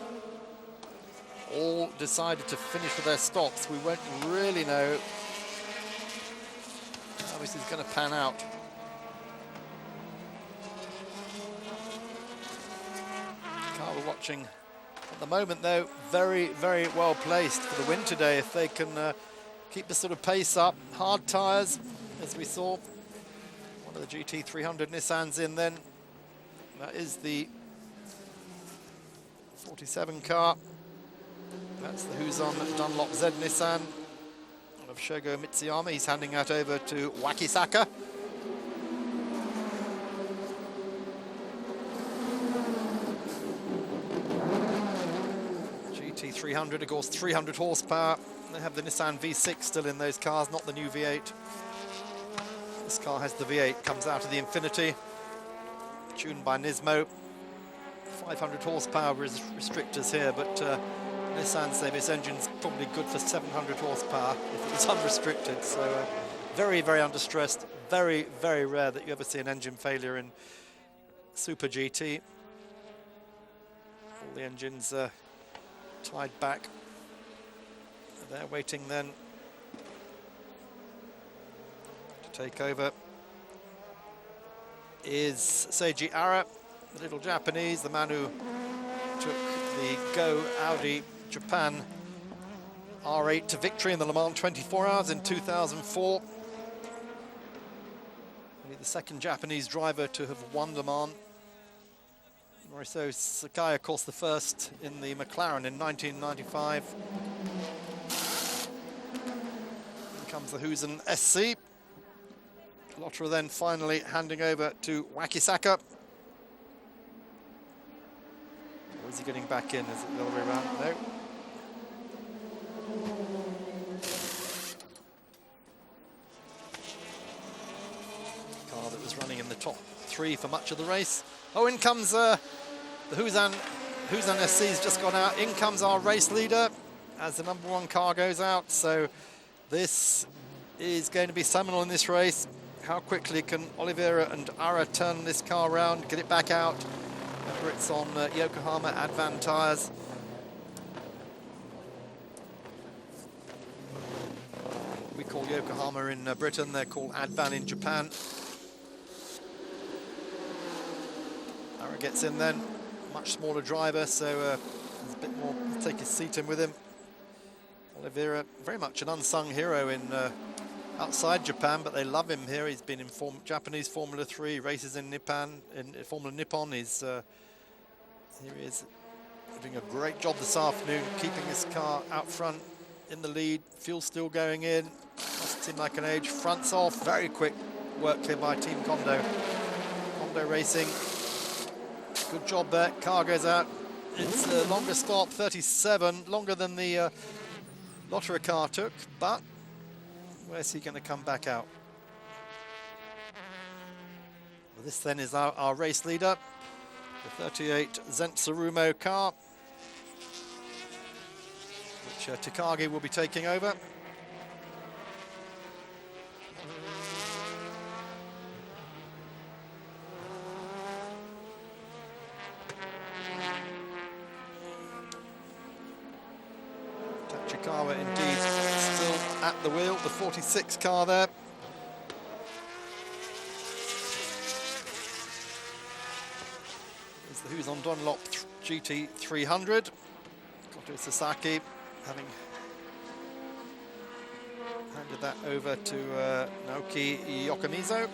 Speaker 1: all decided to finish with their stops, we won't really know how this is going to pan out. Car we're watching at the moment though, very, very well placed for the win today. If they can keep the sort of pace up. Hard tyres, as we saw. One of the GT300 Nissans in then. That is the 47 car. That's the Who's On Dunlop Z Nissan of Shogo Mitsuyama. He's handing that over to Wakisaka. GT300, of course, 300 horsepower. They have the Nissan V6 still in those cars, not the new V8. This car has the V8, comes out of the Infinity, tuned by Nismo. 500 horsepower restrictors here, but Nissan say this engine's probably good for 700 horsepower if it was unrestricted. So very, very understressed. Very, very rare that you ever see an engine failure in Super GT. All the engines tied back. They're waiting then to take over. Is Seiji Ara, the little Japanese, the man who took the Go Audi Japan R8 to victory in the Le Mans 24 Hours in 2004. Only the second Japanese driver to have won Le Mans. Mauricio Sakai, of course, the first in the McLaren in 1995. Here comes the Husen SC. Lotterer then finally handing over to Wakisaka. Or is he getting back in? Is it the other way around? No. Car that was running in the top 3 for much of the race. Oh, in comes the Husan SC's just gone out. In comes our race leader as the #1 car goes out. So this is going to be seminal in this race. How quickly can Oliveira and Ara turn this car around, get it back out? Remember, it's on Yokohama Advan tyres. We call Yokohama in Britain, they're called Advan in Japan. Ara gets in then, much smaller driver, so there's a bit more, take his seat in with him. Oliveira, very much an unsung hero in outside Japan, but they love him here. He's been in Japanese Formula 3, races in Nippon, in Formula Nippon. He's here he is doing a great job this afternoon, keeping his car out front in the lead. Fuel still going in, must seem like an age. Fronts off, very quick work here by Team Kondo. Kondo Racing, good job there. Car goes out. It's the longest stop, 37, longer than the Lotterer car took, but where's he going to come back out? Well, this then is our race leader, the 38 Zentsurumo car, which Takagi will be taking over. Tachikawa indeed still at the wheel, the 46 car there. Is the Who's On Dunlop GT300. Goto Sasaki having handed that over to Naoki Yokomizo.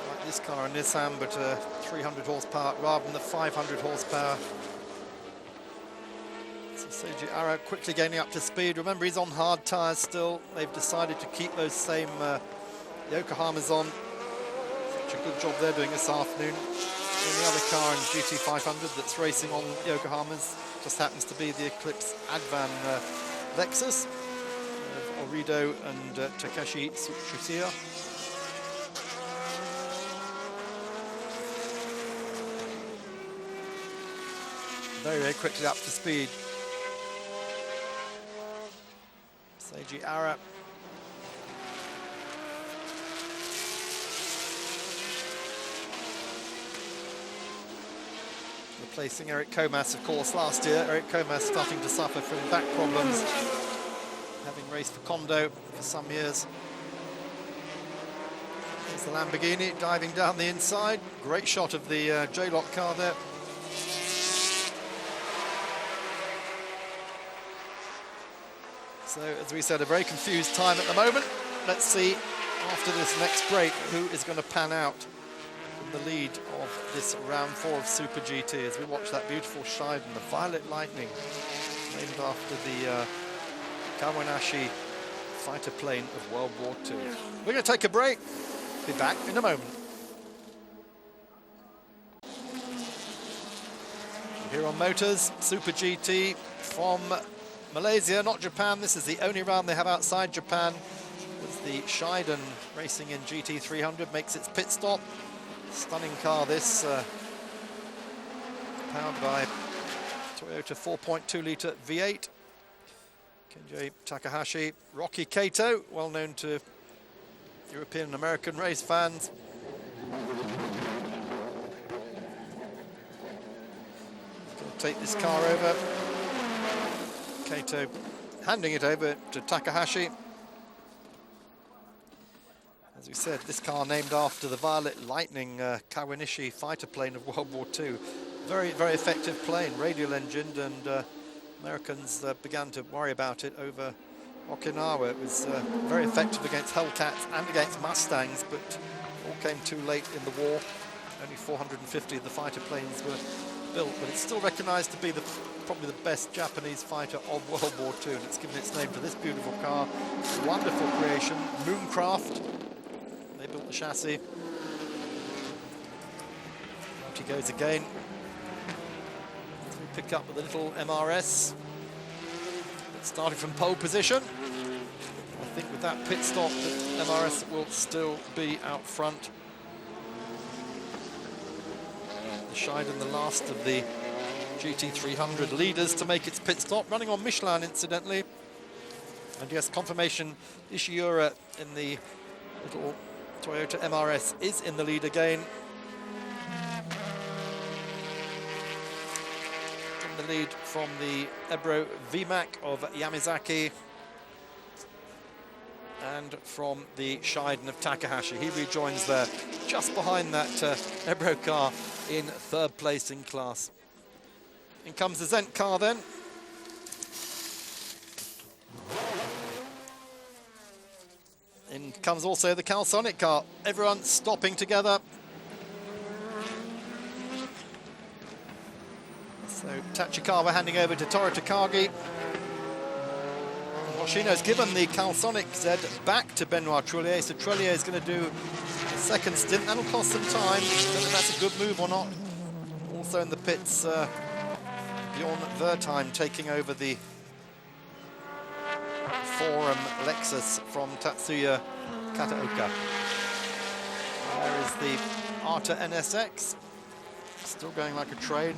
Speaker 1: Like this car in Nissan, but 300 horsepower rather than the 500 horsepower. Seiji Ara quickly gaining up to speed. Remember, he's on hard tyres still. They've decided to keep those same Yokohamas on. Such a good job they're doing this afternoon. And the other car in GT500 that's racing on Yokohamas just happens to be the Eclipse Advan Lexus. Orido and Takeshi Tsuchiya. Very, very quickly up to speed. Seiji Ara. Replacing Eric Comas, of course, last year. Eric Comas starting to suffer from back problems, having raced for Kondo for some years. Here's the Lamborghini diving down the inside. Great shot of the J-Lock car there. So, as we said, a very confused time at the moment. Let's see, after this next break, who is going to pan out in the lead of this round 4 of Super GT as we watch that beautiful Shiden, the Violet Lightning, named after the Kawanashi fighter plane of World War II. We're going to take a break. Be back in a moment. Here on Motors, Super GT from Malaysia, not Japan. This is the only round they have outside Japan. As the Shiden racing in GT300 makes its pit stop. Stunning car this, powered by Toyota 4.2 litre V8. Kenji Takahashi, Rocky Kato, well known to European and American race fans. Going to take this car over. Kato handing it over to Takahashi. As we said, this car named after the Violet Lightning Kawanishi fighter plane of World War II. Very, very effective plane, radial engined, and Americans began to worry about it over Okinawa. It was very effective against Hellcats and against Mustangs, but all came too late in the war. Only 450 of the fighter planes were built, but it's still recognized to be probably the best Japanese fighter of World War II, and it's given its name to this beautiful car. Wonderful creation, Mooncraft. They built the chassis. Out he goes again. So we pick up with a little MRS. Starting from pole position. I think with that pit stop, the MRS will still be out front. The Shiden, the last of the GT300 leaders to make its pit stop, running on Michelin incidentally. And yes, confirmation, Ishiura in the little Toyota MRS is in the lead again. In the lead from the Ebro VMAC of Yamazaki and from the Shiden of Takahashi. He rejoins there just behind that Ebro car in 3rd place in class. In comes the Zent car then. In comes also the Calsonic car. Everyone stopping together. So Tachikawa handing over to Toru Takagi. Hoshino's given the Calsonic Z back to Benoit Trullier, so Trullier is going to do a second stint. That'll cost some time. Don't know if that's a good move or not. Also in the pits, Bjorn Wertheim taking over the Forum Lexus from Tatsuya Kataoka. There is the Arta NSX, still going like a train.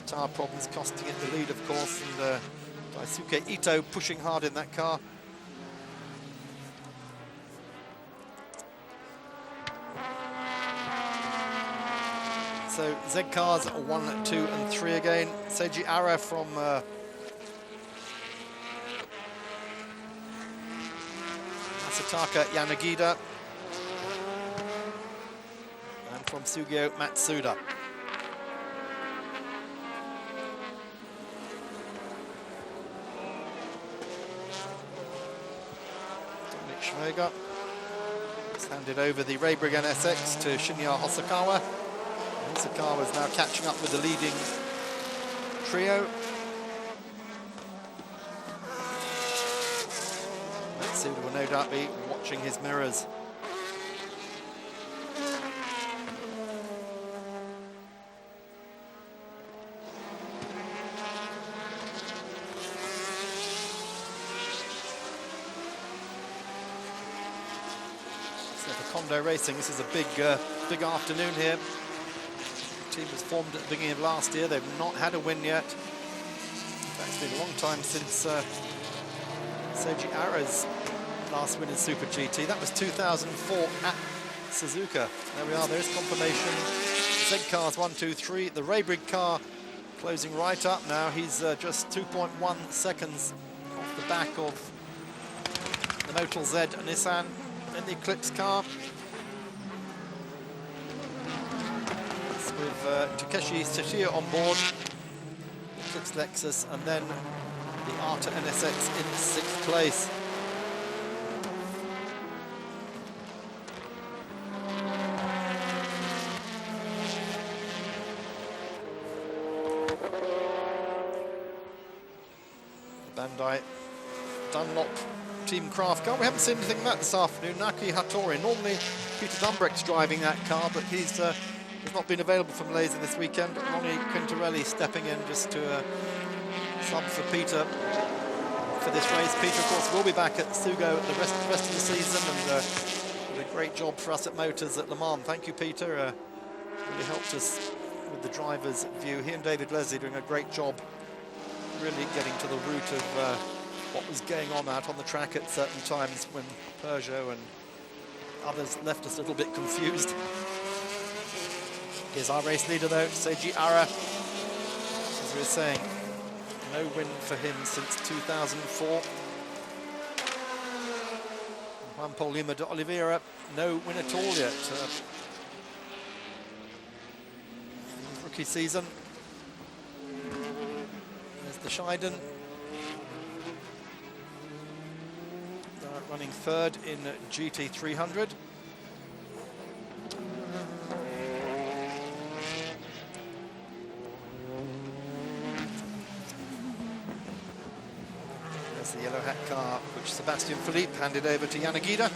Speaker 1: Tire problems costing it the lead, of course, and Daisuke Ito pushing hard in that car. So Z cars 1, 2, and 3 again. Seiji Ara from Masataka Yanagida, and from Sugio Matsuda. Schwager has handed over the Raybrigg NSX to Shinya Hosokawa. Hosokawa is now catching up with the leading trio. Matsuda will no doubt be watching his mirrors. Kondo Racing, this is a big afternoon here. The team was formed at the beginning of last year. They've not had a win yet. It's been a long time since Seiji Ara's last win in Super GT. That was 2004 at Suzuka. There we are, there's confirmation. Z cars 1, 2, 3. The Raybrigg car closing right up now. He's just 2.1 seconds off the back of the Motul Z Nissan in the Eclipse car. With Takeshi Sashia on board. Eclipse Lexus, and then the Arta NSX in 6th place. Bandai Dunlop Team Craft car. We haven't seen anything of that this afternoon. Naki Hattori. Normally Peter Dumbrecht's driving that car, but he's not been available for Malaysia this weekend. Ronnie Quintarelli stepping in just to sub for Peter for this race. Peter, of course, will be back at Sugo the rest of the season, and did a great job for us at Motors at Le Mans. Thank you, Peter. Really helped us with the driver's view. He and David Leslie doing a great job, really getting to the root of what was going on out on the track at certain times when Peugeot and others left us a little bit confused. Here's our race leader though, Seiji Ara. As we were saying, no win for him since 2004. Juan Paul Lima de Oliveira, no win at all yet. Rookie season. There's the Scheiden. Running third in GT300. There's the yellow hat car, which Sebastian Philippe handed over to Yanagida.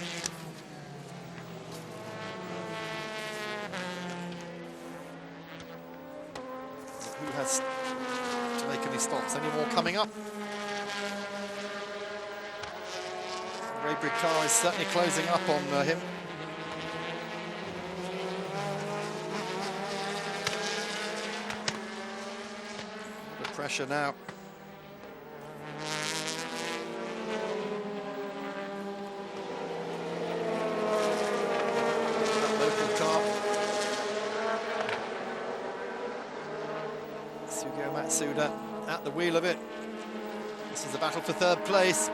Speaker 1: Who has to make any stops? Any more coming up? Raybrig car is certainly closing up on him. The pressure now. That local car. Sugio Matsuda at the wheel of it. This is a battle for third place.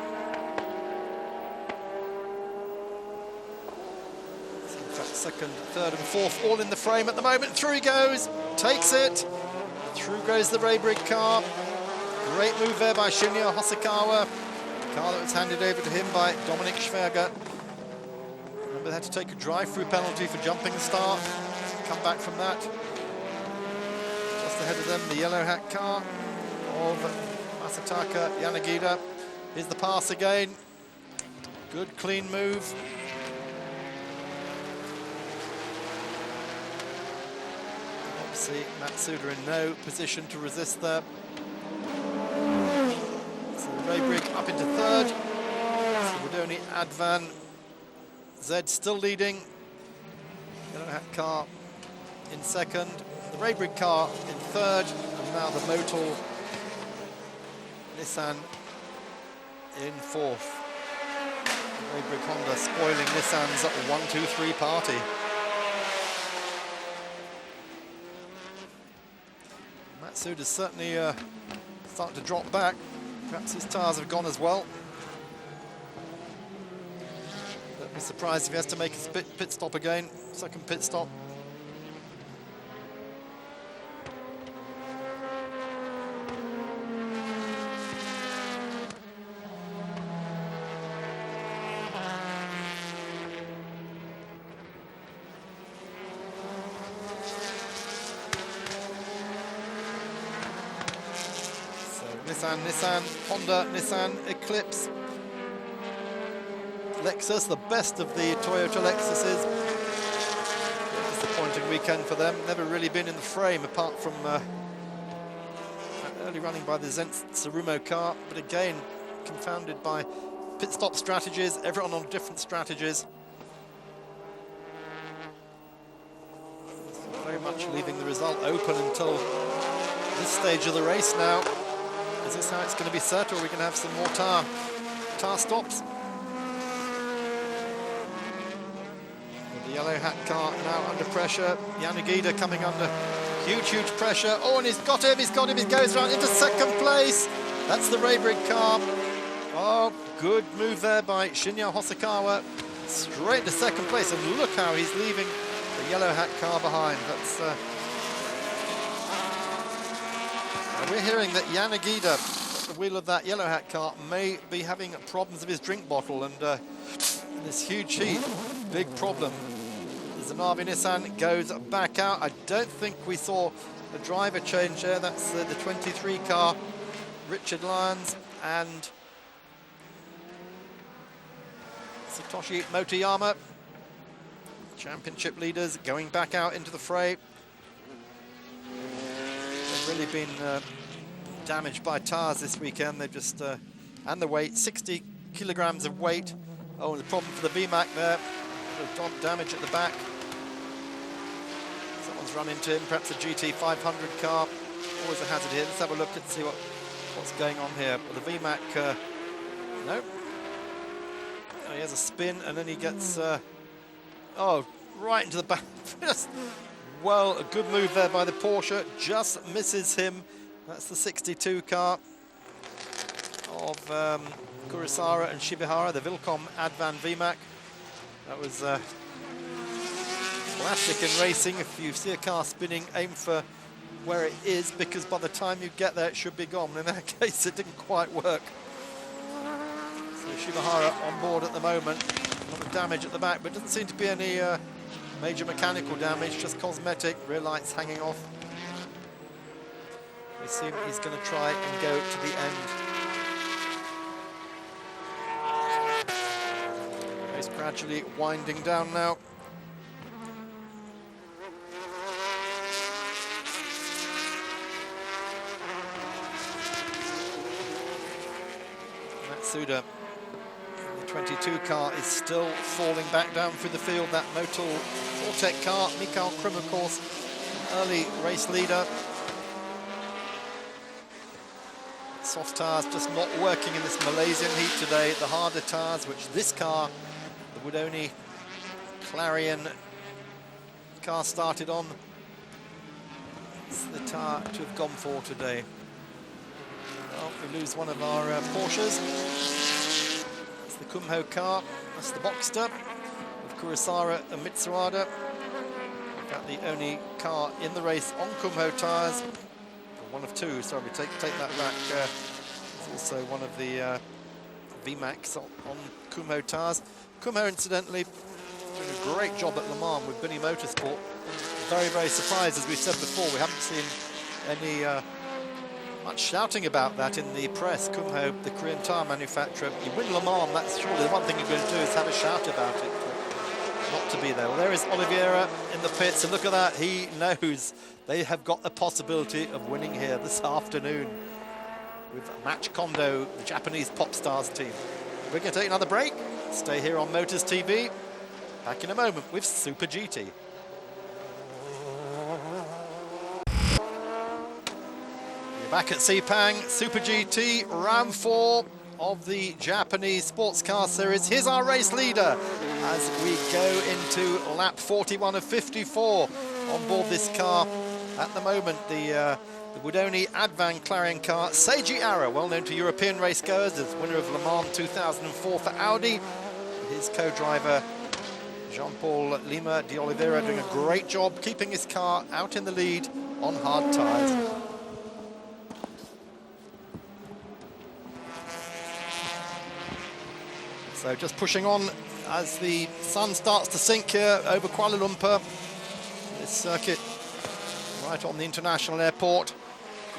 Speaker 1: Second, third and fourth all in the frame at the moment. Through he goes, takes it. Through goes the Raybrig car. Great move there by Shinya Hosokawa. Car that was handed over to him by Dominik Schwerger. Remember, they had to take a drive-through penalty for jumping the start. Come back from that. Just ahead of them, the yellow hat car of Masataka Yanagida. Here's the pass again. Good, clean move. See Matsuda in no position to resist there. So Raybrig up into third. Sibodoni, Advan, Zed still leading. Yellow hat car in second. The Raybrig car in third. And now the Motul Nissan in fourth. Raybrig Honda spoiling Nissan's 1-2-3 party. Matsuda's certainly starting to drop back. Perhaps his tyres have gone as well. Don't be surprised if he has to make a pit stop again. Second pit stop. Nissan, Honda, Nissan, Eclipse, Lexus, the best of the Toyota Lexuses. Disappointing weekend for them. Never really been in the frame apart from early running by the Zenz Tsurumo car, but again confounded by pit stop strategies, everyone on different strategies. Very much leaving the result open until this stage of the race now. Is this how it's going to be set, or are we going to have some more tar stops? With the yellow hat car now under pressure. Yanagida coming under huge pressure. Oh, and he's got him, he goes around into second place. That's the Raybrig car. Oh, good move there by Shinya Hosokawa. Straight to second place, and look how he's leaving the yellow hat car behind. That's We're hearing that Yanagida, at the wheel of that yellow hat car, may be having problems with his drink bottle, and in this huge heat, big problem. The Navi Nissan goes back out. I don't think we saw a driver change there. That's the 23 car, Richard Lyons and Satoshi Motoyama, championship leaders, going back out into the fray. They've really been damaged by tires this weekend. They've just, and the weight, 60 kilograms of weight. Oh, the problem for the VMAC there, damage at the back. Someone's run into him, perhaps a GT 500 car. Always a hazard here. Let's have a look and see what's going on here. Well, the VMAC, no. Oh, he has a spin, and then he gets, right into the back. Well, a good move there by the Porsche, just misses him. That's the 62 car of Kurosawa and Shibahara, the Vilcom Advan VMAC. That was classic in racing. If you see a car spinning, aim for where it is, because by the time you get there, it should be gone. In that case, it didn't quite work. So Shibahara on board at the moment. A lot of damage at the back, but doesn't seem to be any major mechanical damage, just cosmetic. Rear lights hanging off. We assume he's going to try and go to the end. He's gradually winding down now. Matsuda, the 22 car, is still falling back down through the field. That Motul Vortec car, Mikhail Krim, of course, early race leader. Soft tires just not working in this Malaysian heat today. The harder tires, which this car, the Woodoney Clarion car, started on, it's the tire to have gone for today. Well, we lose one of our Porsches. That's the Kumho car. That's the Boxster of Kurosawa and Mitsuada. In fact, the only car in the race on Kumho tyres. One of two, sorry, we take that back. It's also one of the VMAX on Kumho tyres. Kumho, incidentally, doing a great job at Le Mans with Binny Motorsport. Very, very surprised, as we said before. We haven't seen any much shouting about that in the press. Kumho, the Korean tyre manufacturer, you win Le Mans, that's surely the one thing you're going to do is have a shout about it. Not to be there. Well, there is Oliveira in the pits, and look at that, he knows they have got a possibility of winning here this afternoon with Match Kondo, the Japanese pop stars team. We're going to take another break. Stay here on Motors TV. Back in a moment with Super GT. We're back at Sepang, Super GT, round 4 of the Japanese Sports Car Series. Here's our race leader as we go into lap 41 of 54 on board this car. At the moment, the Woodoney Advan Clarion car, Seiji Ara, well known to European racegoers as winner of Le Mans 2004 for Audi. His co-driver Jean-Paul Lima de Oliveira doing a great job keeping his car out in the lead on hard tyres. So just pushing on as the sun starts to sink here over Kuala Lumpur. This circuit right on the international airport.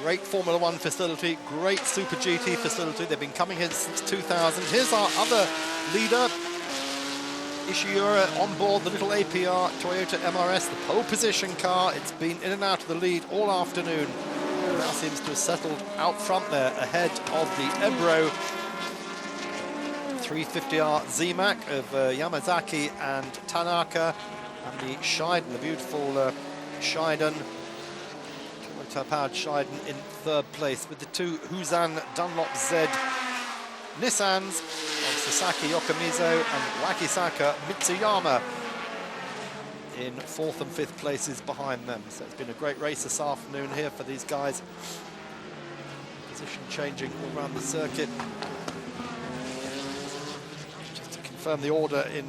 Speaker 1: Great Formula One facility, great Super GT facility. They've been coming here since 2000. Here's our other leader, Ishiura, on board the little APR Toyota MRS, the pole position car. It's been in and out of the lead all afternoon. And now seems to have settled out front there ahead of the Ebro 350R ZMAC of Yamazaki and Tanaka, and the Scheiden, the beautiful Scheiden, Toyota-powered Scheiden in third place, with the two Huzan Dunlop Z Nissans of Sasaki Yokomizo and Wakisaka Mitsuyama in fourth and fifth places behind them. So it's been a great race this afternoon here for these guys. Position changing all around the circuit. Just to confirm the order in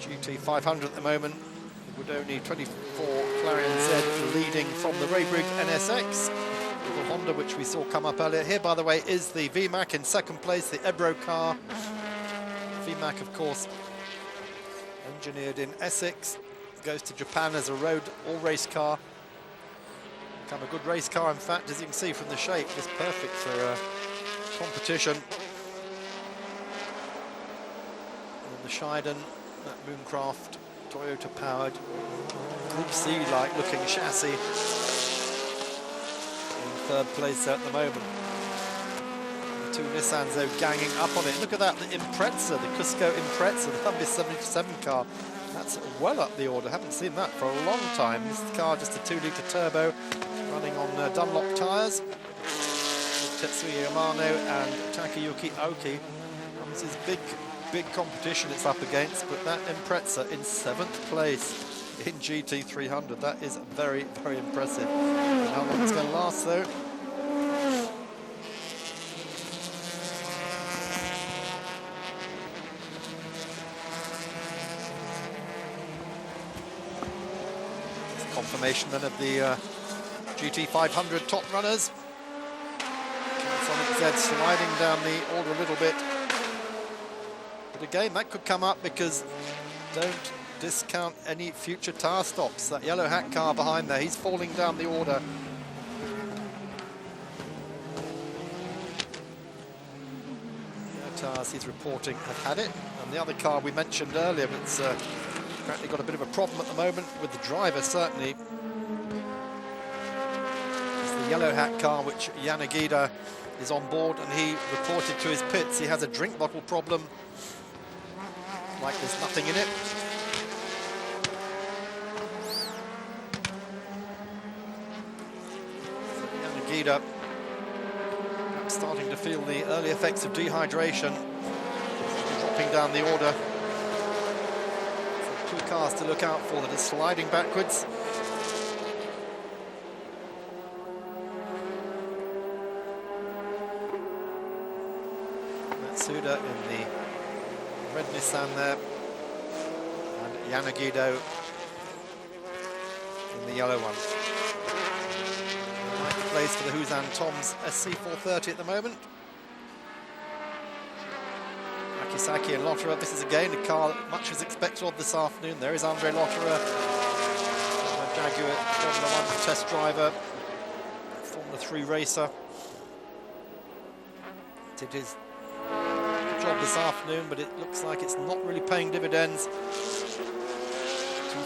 Speaker 1: GT 500 at the moment. with only 24 Clarion Z leading from the Raybrig NSX. The Honda, which we saw come up earlier. Here, by the way, is the VMAC in second place, the Ebro car. VMAC, of course, engineered in Essex, goes to Japan as a road all-race car. Become a good race car, in fact, as you can see from the shape, it's perfect for competition. And the Scheiden, that Mooncraft, Toyota powered, Group C-like looking chassis. In third place at the moment. The two Nissans though ganging up on it. Look at that, the Impreza, the Cusco Impreza, the Humvee 77 car. That's well up the order. Haven't seen that for a long time. This car just a 2-litre turbo, running on Dunlop tyres. Tetsuya Yamano and Takayuki Aoki. This is big competition it's up against, but that Impreza in 7th place in GT300. That is very, very impressive. And how long it's going to last though? Confirmation then of the GT500 top runners. Sonic Z sliding down the order a little bit. But again, that could come up because don't discount any future tyre stops. That yellow hat car behind there, he's falling down the order. The tyres he's reporting have had it. And the other car we mentioned earlier, but it's apparently got a bit of a problem at the moment with the driver, certainly. It's the yellow hat car, which Yanagida is on board, and he reported to his pits he has a drink bottle problem. Like there's nothing in it. So Yanagida perhaps starting to feel the early effects of dehydration. Dropping down the order. So 2 cars to look out for that are sliding backwards. Matsuda in the red Nissan there, and Yanagido in the yellow one. 9th place for the Huzan Toms SC430 at the moment. Akisaki and Lotterer, this is again a car that much was expected of this afternoon. There is Andre Lotterer, Jaguar Formula 1 test driver, Formula 3 racer. Did his job this afternoon, but it looks like it's not really paying dividends. Too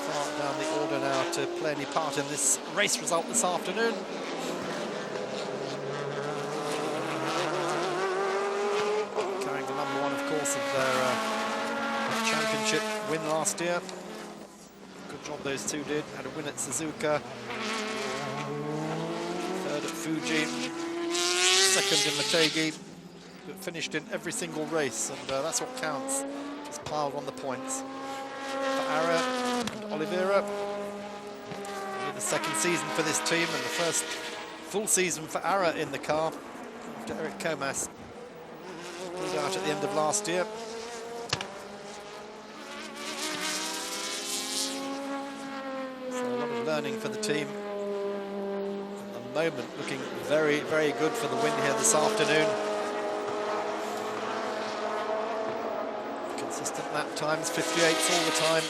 Speaker 1: far down the order now to play any part in this race result this afternoon. Carrying the number 1, of course, of their championship win last year. Good job those two did. Had a win at Suzuka, 3rd at Fuji, 2nd in Motegi. But finished in every single race, and that's what counts. Just piled on the points. For Ara and Oliveira, only the 2nd season for this team, and the first full season for Ara in the car after Eric Comas pulled out at the end of last year. So a lot of learning for the team. At the moment, looking very, very good for the win here this afternoon. Consistent lap times, 58s all the time.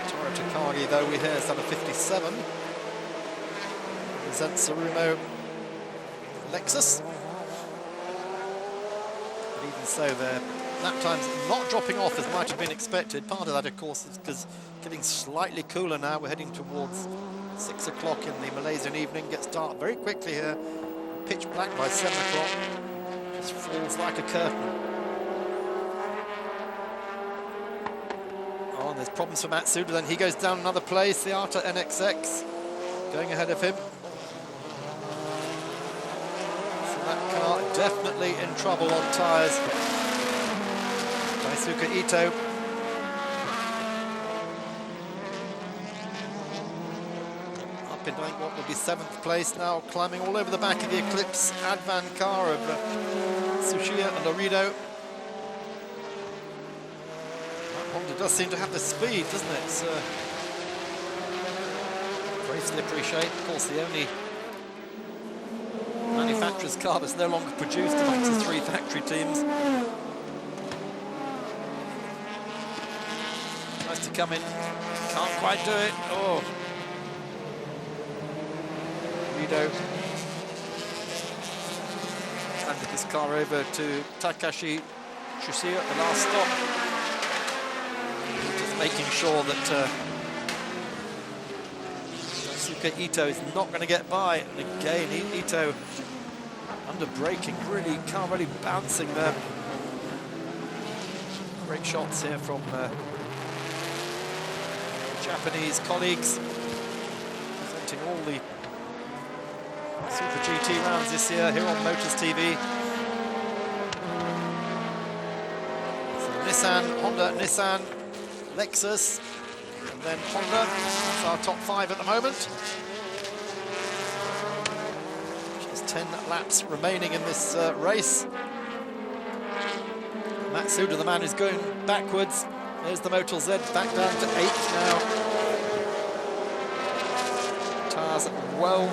Speaker 1: Toru Takagi, though, we hear has done a 57. Zensarumo Lexus. But even so, their lap times not dropping off as might have been expected. Part of that, of course, is because getting slightly cooler now. We're heading towards 6 o'clock in the Malaysian evening. Gets dark very quickly here. Pitch black by 7 o'clock. Just falls like a curtain. Oh, and there's problems for Matsuda. Then he goes down another place. The Arta NXX going ahead of him. So that car definitely in trouble on tyres. Daisuke Ito. up in, I think, what will be 7th place now, climbing all over the back of the Eclipse Advan car of Tsuchiya and Orido. That Honda does seem to have the speed, doesn't it? It's very slippery shape. Of course, the only manufacturer's car that's no longer produced amongst the 3 factory teams. Tries to come in, can't quite do it. Oh. Rido handed this car over to Takashi Shusia at the last stop. Just making sure that Daisuke Ito is not going to get by. And again, Ito under braking, really, car really bouncing there. Great shots here from Japanese colleagues, presenting all the Super GT rounds this year here on Motors TV. So Nissan, Honda, Nissan, Lexus, and then Honda. That's our top 5 at the moment. Just 10 laps remaining in this race. Matsuda, the man who's going backwards. There's the Motul Z back down to 8th now. Tires well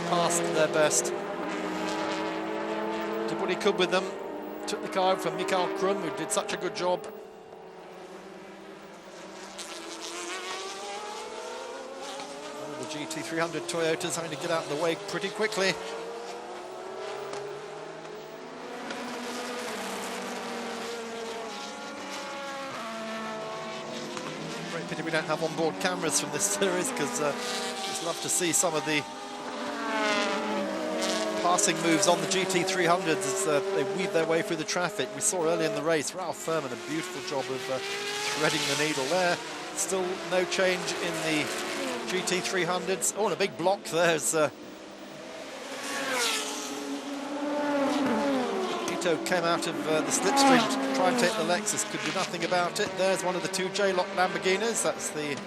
Speaker 1: past their best. Did what he could with them. Took the car from Mikael Krum, who did such a good job. The GT300 Toyota's having to get out of the way pretty quickly. Great pity we don't have onboard cameras from this series, because just love to see some of the passing moves on the GT300s as they weave their way through the traffic. We saw early in the race, Ralph Furman, a beautiful job of threading the needle there. Still no change in the GT300s. Oh, and a big block there as Ito came out of the slipstream to try and take the Lexus, could do nothing about it. There's one of the 2 J-Lock Lamborghinis, that's the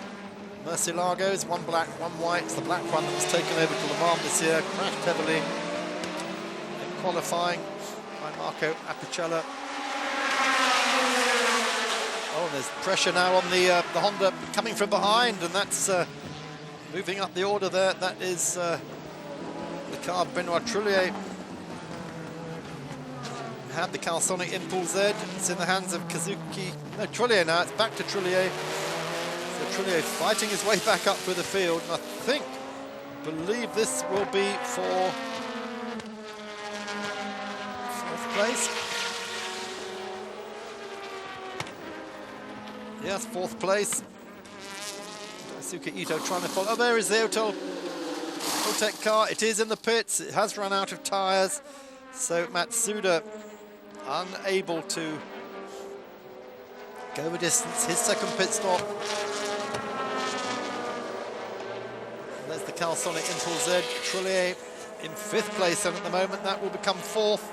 Speaker 1: Murcielagos, one black, one white. It's the black one that was taken over to Le Mans this year, crashed heavily in qualifying by Marco Apicella. Oh, and there's pressure now on the Honda coming from behind, and that's moving up the order there. That is the car of Benoit Trullier. Had the Calsonic Impulse Z. It's in the hands of Kazuki. No, Trullier now. It's back to Trullier. So Trullier fighting his way back up through the field, and I believe this will be for 4th place. Yes, 4th place. Daisuke Ito trying to follow. Oh, there is the Otec car. It is in the pits. It has run out of tyres. So Matsuda unable to go the distance. His 2nd pit stop. There's the Calsonic Impulse Z. Trullier in 5th place, and at the moment that will become 4th.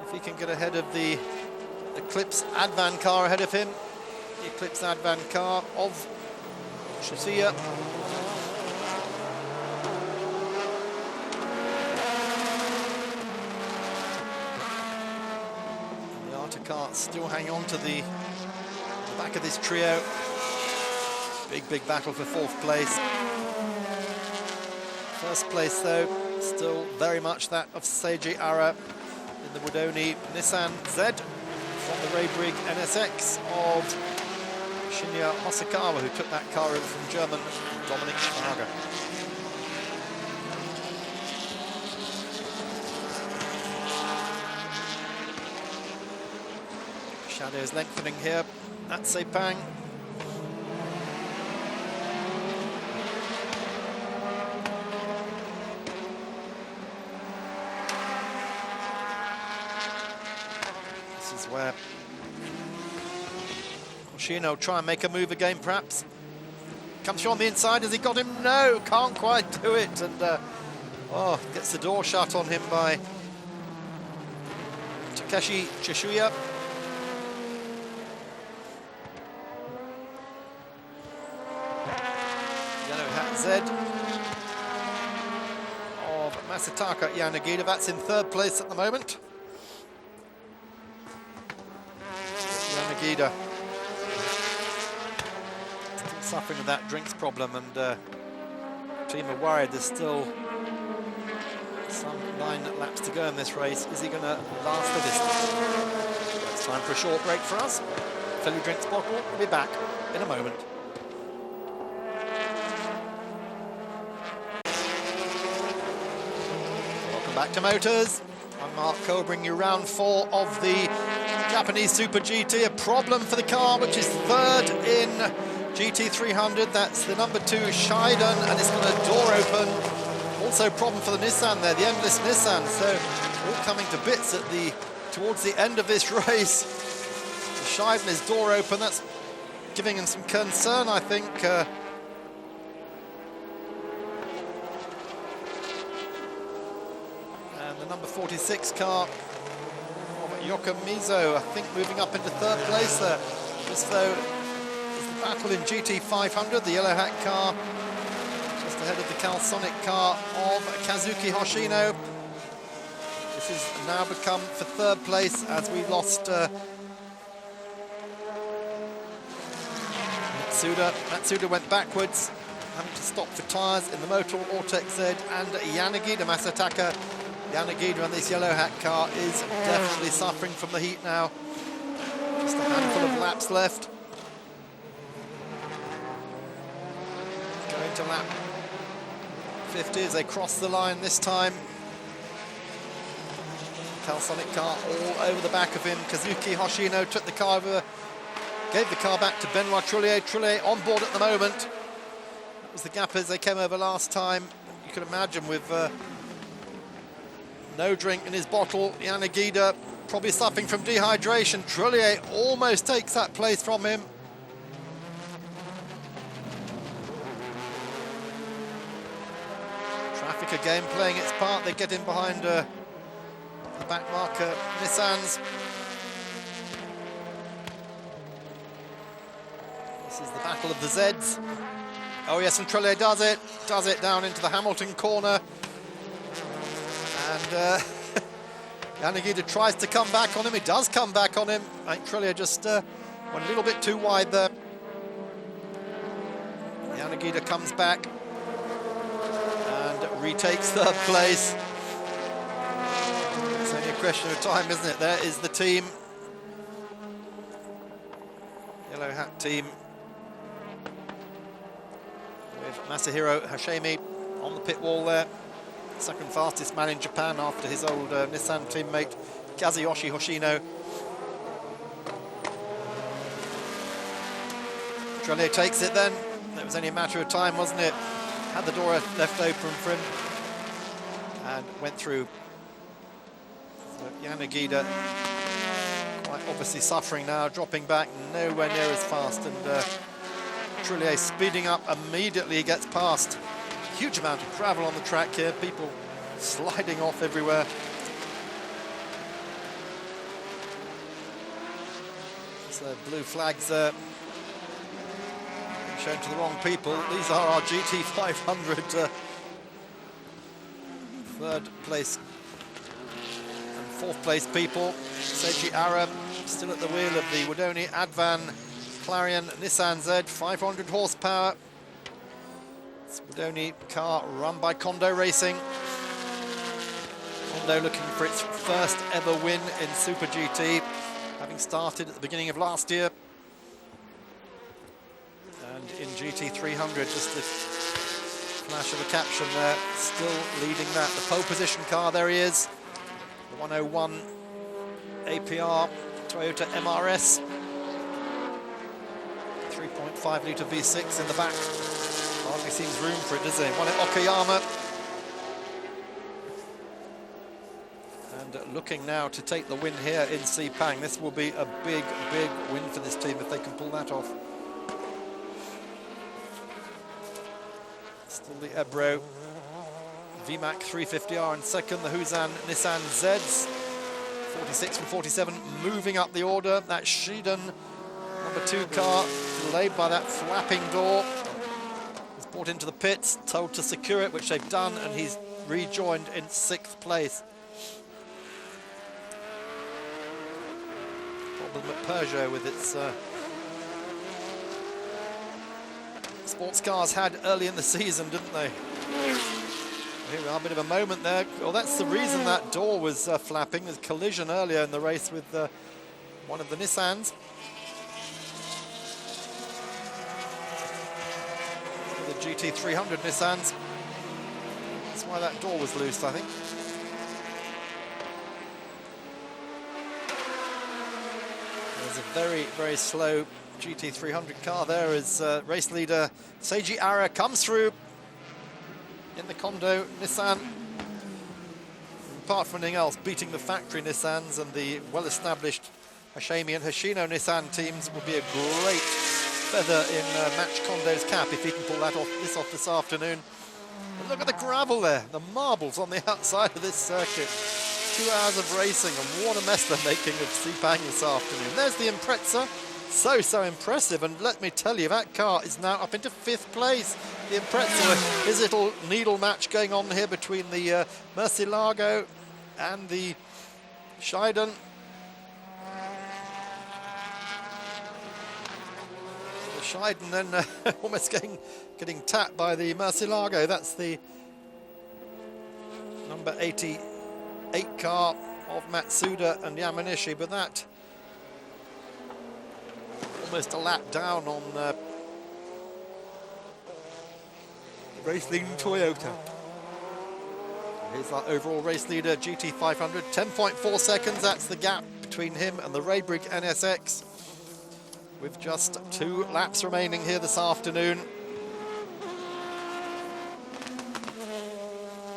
Speaker 1: If he can get ahead of the Eclipse Advan car ahead of him. The Eclipse Advan car of Shusia. The Arta car still hanging on to the back of this trio. Big battle for 4th place. 1st place, though, still very much that of Seiji Ara in the Wudoni Nissan Z from the Raybrigg NSX of Shinya Hosokawa, who took that car over from German Dominik Schwager. Shadows lengthening here at Sepang. Where Hoshino try and make a move again, perhaps. Comes through on the inside. Has he got him? No, can't quite do it. And gets the door shut on him by Takeshi Chishuya. Z of Masataka Yanagida. That's in third place at the moment. Yanagida still suffering with that drinks problem, and team are worried. There's still some 9 laps to go in this race. Is he going to last the distance? It's time for a short break for us. Fill your drinks bottle. We'll be back in a moment. Welcome back to Motors. I'm Mark Cole, bringing you round 4 of the Japanese Super GT. A problem for the car, which is third in GT300. That's the number 2 Shiden, and it's got a door open. Also a problem for the Nissan there, the endless Nissan. So all coming to bits at towards the end of this race. Shiden is door open. That's giving him some concern, I think. And the number 46 car of Yokomizo, I think, moving up into third place there. Just though it's the battle in GT500, the yellow hat car, just ahead of the Calsonic car of Kazuki Hoshino. This has now become for third place as we lost Matsuda went backwards, having to stop for tyres in the Motul Ortex Z, and Yanagida, Masataka Yanagida on this yellow hat car is definitely suffering from the heat now. Just a handful of laps left. Going to lap 50 as they cross the line this time. Calsonic car all over the back of him. Kazuki Hoshino took the car over, gave the car back to Benoit Trullier. Trullier on board at the moment. That was the gap as they came over last time. You could imagine with no drink in his bottle, Yanagida probably suffering from dehydration. Trullier almost takes that place from him. Traffic again playing its part. They get in behind the back marker Nissans. This is the battle of the Zeds. Oh yes, and Trullier does it down into the Hamilton corner. And Yanagida tries to come back on him. He does come back on him. I think Trullier just went a little bit too wide there. Yanagida comes back and retakes third place. It's only a question of time, isn't it? There is the team. Yellow hat team. With Masahiro Hashemi on the pit wall there. Second fastest man in Japan after his old Nissan teammate Kazuyoshi Hoshino. Trullier takes it then. It was only a matter of time, wasn't it? Had the door left open for him and went through. So Yanagida quite obviously suffering now, dropping back nowhere near as fast, and Trullier speeding up immediately. He gets past. Huge amount of gravel on the track here, people sliding off everywhere. So blue flags there, shown to the wrong people. These are our GT500 third place and fourth place people. Seiji Ara still at the wheel of the Wadoni Advan Clarion Nissan Z, 500 horsepower. Wadoni car run by Kondo Racing. Kondo looking for its first ever win in Super GT, having started at the beginning of last year. And in GT300, just a flash of a caption there, still leading that. The pole position car, there he is. The 101 APR Toyota MRS. 3.5 litre V6 in the back. Hardly seems room for it, does it? One at Okayama. And looking now to take the win here in Sepang. This will be a big, big win for this team if they can pull that off. Still the Ebro VMAC 350R in second. The Huzan Nissan Zeds. 46 from 47 moving up the order. That Shiden number 2 car delayed by that flapping door. brought into the pits, told to secure it, which they've done, and he's rejoined in 6th place. Problem at Peugeot with its sports cars had early in the season, didn't they? Here we are, a bit of a moment there. Well, that's the reason that door was flapping. There's a collision earlier in the race with one of the Nissans. The GT300 Nissans. That's why that door was loose, I think. There's a very, very slow GT300 car there as race leader Seiji Ara comes through in the Kondo Nissan. Apart from anything else, beating the factory Nissans and the well-established Hashemi and Hoshino Nissan teams would be a great feather in Match Kondo's cap if he can pull that off this afternoon. And look at the gravel there, the marbles on the outside of this circuit. 2 hours of racing, and what a mess they're making of Sepang this afternoon. There's the Impreza. So impressive, and let me tell you, that car is now up into 5th place. The Impreza, his little needle match going on here between the Murcielago and the Scheiden. The Scheiden then almost getting tapped by the Murcielago. That's the number 88 car of Matsuda and Yamanishi, but that almost a lap down on race leading Toyota. Here's our overall race leader, GT500, 10.4 seconds. That's the gap between him and the Raybrig NSX, with just 2 laps remaining here this afternoon.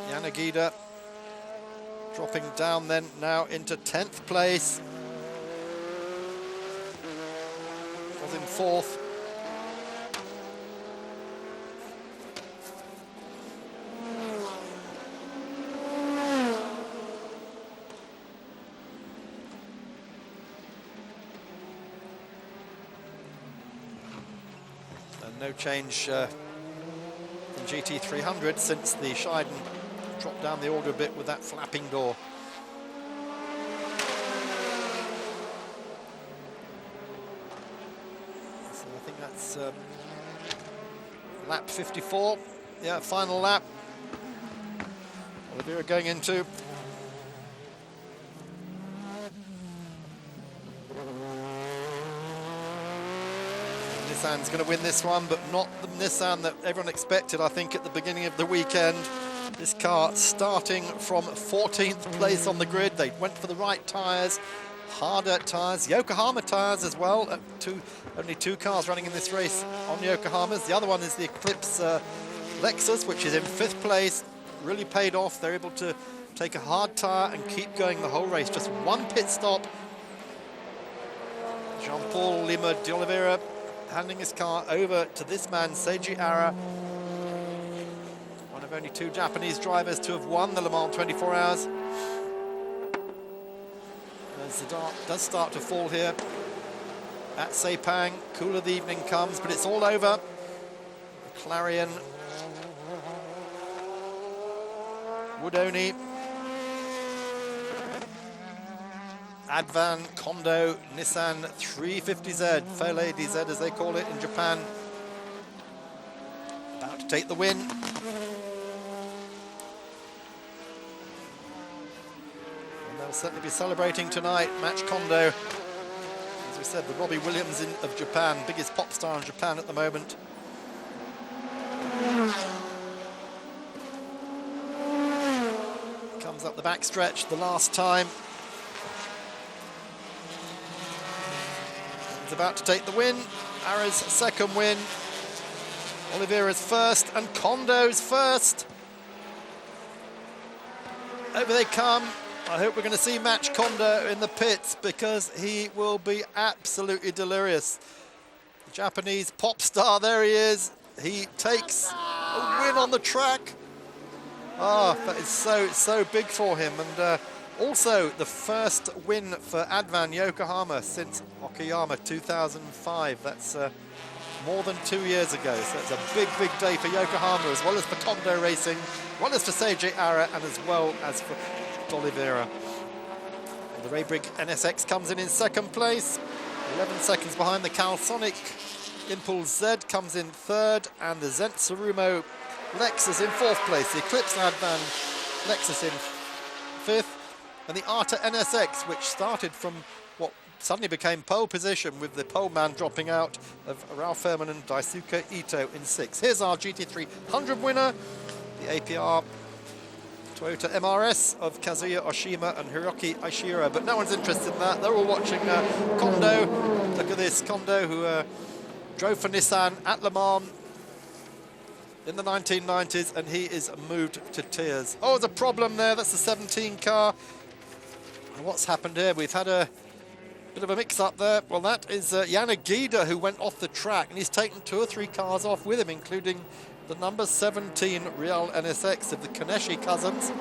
Speaker 1: Yanagida dropping down then now into 10th place. Was in 4th. And no change in GT300 since the Scheiden dropped down the order a bit with that flapping door. That's lap 54. Yeah, final lap. Oliveira going into. Nissan's going to win this one, but not the Nissan that everyone expected, I think, at the beginning of the weekend. This car starting from 14th place on the grid. They went for the right tyres. Harder tyres, Yokohama tyres as well. Only 2 cars running in this race on Yokohamas. The other one is the Eclipse Lexus, which is in 5th place. Really paid off. They're able to take a hard tyre and keep going the whole race. Just 1 pit stop. Jean-Paul Lima de Oliveira handing his car over to this man, Seiji Ara. One of only 2 Japanese drivers to have won the Le Mans 24 Hours. As the dark does start to fall here at Sepang, cooler the evening comes, but it's all over. The Clarion, Woodoni, Advan, Kondo, Nissan 350Z, Fele DZ as they call it in Japan, about to take the win. They'll certainly be celebrating tonight. Match Kondo, as we said, the Robbie Williams of Japan, biggest pop star in Japan at the moment. Comes up the backstretch the last time. He's about to take the win. Ara's 2nd win. Oliveira's 1st and Kondo's 1st. Over they come. I hope we're going to see Match Kondo in the pits because he will be absolutely delirious. The Japanese pop star, there he is. He takes a win on the track. That is so big for him. And also the first win for Advan Yokohama since Okayama 2005. That's more than 2 years ago. So it's a big, big day for Yokohama, as well as for Kondo Racing, as well as for Seiji Ara, and as well as for D'Oliveira. The Raybrigg NSX comes in second place, 11 seconds behind the Calsonic. Impulse Z comes in third, and the Zent Tsurumo Lexus in fourth place. The Eclipse Advan Lexus in fifth, and the Arta NSX, which started from what suddenly became pole position with the pole man dropping out, of Ralph Furman and Daisuke Ito in sixth. Here's our GT300 winner, the APR Toyota MRS of Kazuya Oshima and Hiroki Aishira, but no one's interested in that. They're all watching Kondo. Look at this, Kondo, who drove for Nissan at Le Mans in the 1990s, and he is moved to tears. Oh, there's a problem there. That's the 17 car. And what's happened here? We've had a bit of a mix-up there. Well, that is Yanagida, who went off the track, and he's taken 2 or 3 cars off with him, including the number 17 Real NSX of the Kaneshi cousins.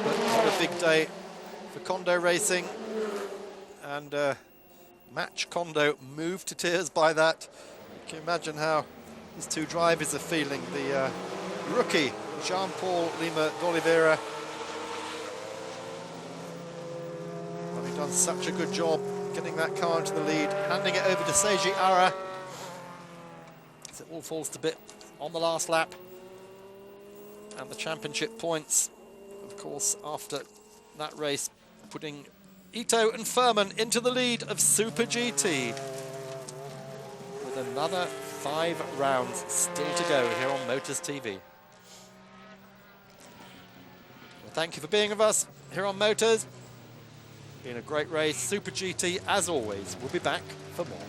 Speaker 1: But what a big day for Kondo Racing. And Match Kondo moved to tears by that. Can you imagine how these 2 drivers are feeling? The rookie, Jean-Paul Lima D'Oliveira, having done such a good job getting that car into the lead, handing it over to Seiji Ara. It all falls to bit on the last lap, and the championship points, of course, after that race, putting Ito and Furman into the lead of Super GT with another 5 rounds still to go here on Motors TV. Well, thank you for being with us here on Motors. Been a great race. Super GT, as always. We'll be back for more.